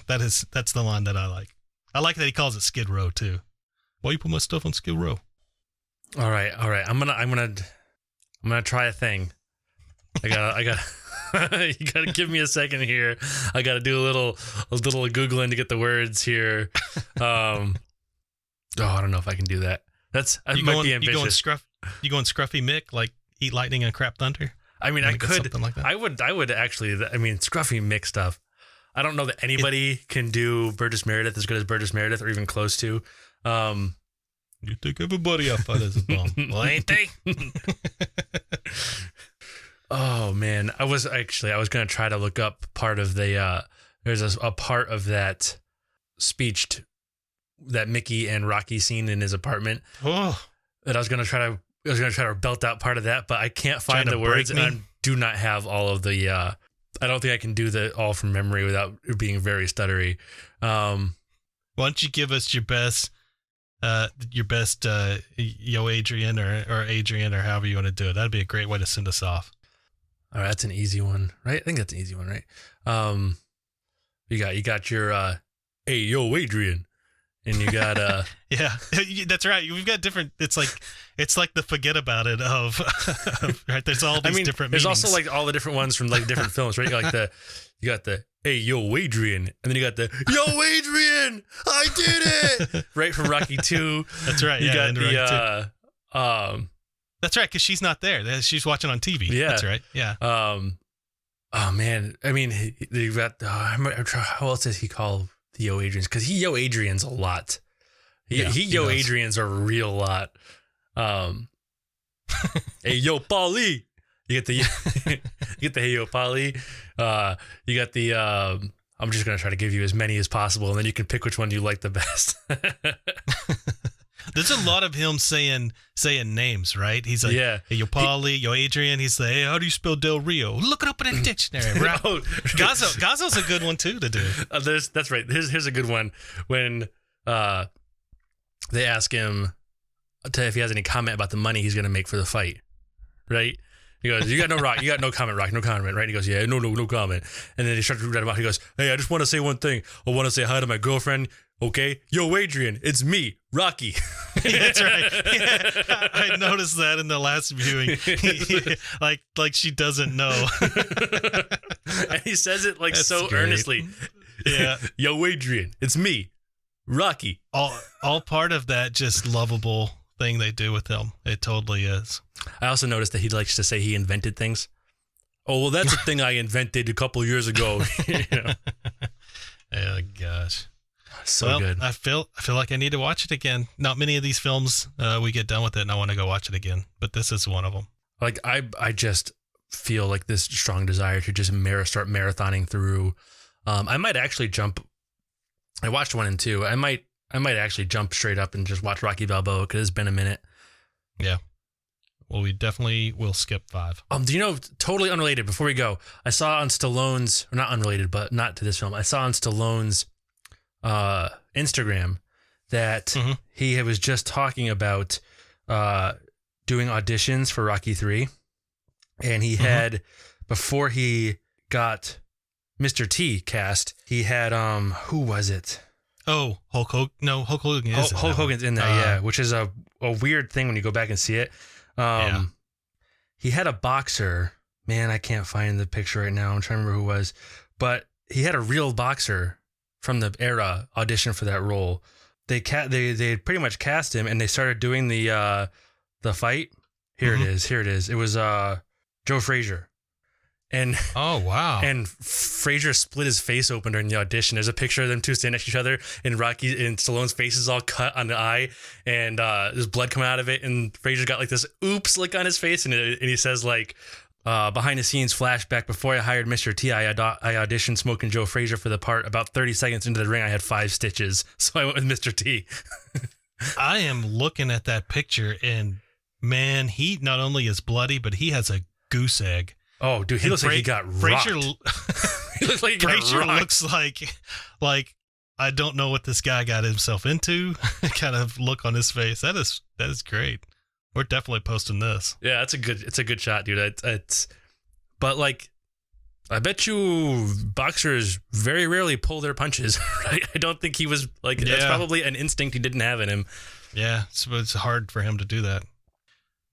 That's the line that I like. I like that he calls it Skid Row too. Why you put my stuff on Skid Row? All right. I'm gonna try a thing. I got. You gotta give me a second here. I gotta do a little Googling to get the words here. I don't know if I can do that. Might be ambitious. You going Scruffy Mick, like Eat Lightning and Crap Thunder? I mean, I could. Something like that? I would actually. I mean, Scruffy Mick stuff. I don't know that anybody can do Burgess Meredith as good as Burgess Meredith, or even close to. You think everybody I fight as a bum? Well, ain't they? Oh man, I was gonna try to look up part of the. There's a part of that speech that Mickey and Rocky scene in his apartment. Oh, that I was gonna try to belt out part of that, but I can't find the words, and I do not have all of the. I don't think I can do the all from memory without it being very stuttery. Why don't you give us your best, Yo Adrian or Adrian or however you want to do it? That'd be a great way to send us off. All right, that's an easy one, right? I think that's an easy one, right? You got your hey yo Adrian, and you got yeah, that's right. We've got different. It's like the forget about it of right. There's all these different. There's meanings. also like all the different ones from like different films, right? You got the hey yo Adrian, and then you got the yo Adrian, I did it, right, from Rocky 2. That's right. You got the that's right, because she's not there. She's watching on TV. Yeah, that's right. Yeah. Oh man, I mean, you got how else does he call the Yo Adrians, because he Yo Adrians a lot. He Yo does. Adrians a real lot. Hey Yo Paulie, you get the Hey Yo Paulie. You got the I'm just gonna try to give you as many as possible, and then you can pick which one you like the best. There's a lot of him saying names, right? He's like, Yeah. Hey, Yo Paulie, Yo Adrian. He's like, hey, how do you spell Del Rio? Look it up in a dictionary, right? Oh, Gazzo's a good one too to do. That's right. Here's a good one. When they ask him if he has any comment about the money he's gonna make for the fight, right? He goes, you got no comment, Rock, no comment, right? He goes, yeah, no comment. And then he starts to read about. He goes, hey, I just want to say one thing. I want to say hi to my girlfriend. Okay, Yo Adrian, it's me, Rocky. That's right. Yeah, I noticed that in the last viewing. like she doesn't know. And he says it like That's so great. earnestly. Yeah. Yo Adrian, it's me, Rocky. All part of that just lovable thing they do with him. It totally is. I also noticed that he likes to say he invented things. Oh, well, that's a thing I invented a couple years ago. You know? Oh gosh. So good. I feel like I need to watch it again. Not many of these films we get done with it and I want to go watch it again, but this is one of them. Like I just feel like this strong desire to just start marathoning through. I might actually jump. I watched 1 and 2. I might actually jump straight up and just watch Rocky Balboa because it's been a minute. Yeah. Well, we definitely will skip 5. Do you know, totally unrelated, before we go, I saw on Stallone's, or not unrelated, but not to this film, I saw on Stallone's Instagram that he was just talking about doing auditions for Rocky 3. And he had, before he got Mr. T cast, he had, who was it? Oh, Hulk Hogan. No, Hulk Hogan is Hulk Hogan's in there, yeah, which is a weird thing when you go back and see it. Yeah. He had a boxer. Man, I can't find the picture right now. I'm trying to remember who it was. But he had a real boxer from the era audition for that role. They pretty much cast him, and they started doing the fight. Here it is. It was Joe Frazier. And oh wow! And Frazier split his face open during the audition. There's a picture of them two standing next to each other, and Stallone's face is all cut on the eye, and there's blood coming out of it. And Frazier got like this oops lick on his face, and he says like, behind the scenes flashback. Before I hired Mr. T, I auditioned Smoking Joe Frazier for the part. About 30 seconds into the ring, I had 5 stitches, so I went with Mr. T. I am looking at that picture, and man, he not only is bloody, but he has a goose egg. Oh, dude, he looks like he got rocked. He looks like Frazier looks like I don't know what this guy got himself into. Kind of look on his face. That is great. We're definitely posting this. Yeah, it's a good shot, dude. But like, I bet you boxers very rarely pull their punches. Right? I don't think he was like. That's probably an instinct he didn't have in him. Yeah, so it's hard for him to do that.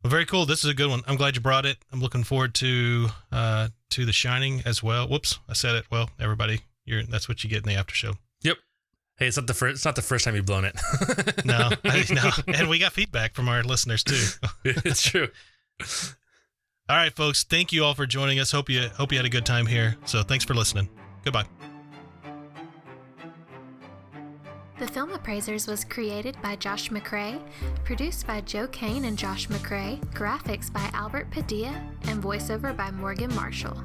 Well, very cool. This is a good one. I'm glad you brought it. I'm looking forward to The Shining as well. Whoops, I said it. Well, everybody, that's what you get in the after show. Yep. Hey, it's not the first time you've blown it. No, and we got feedback from our listeners too. It's true. All right, folks. Thank you all for joining us. Hope you had a good time here. So thanks for listening. Goodbye. The Film Appraisers was created by Josh McRae, produced by Joe Kane and Josh McRae, graphics by Albert Padilla, and voiceover by Morgan Marshall.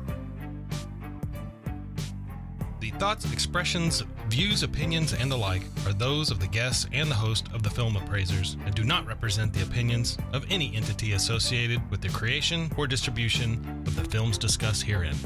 The thoughts, expressions, views, opinions, and the like are those of the guests and the host of the Film Appraisers and do not represent the opinions of any entity associated with the creation or distribution of the films discussed herein.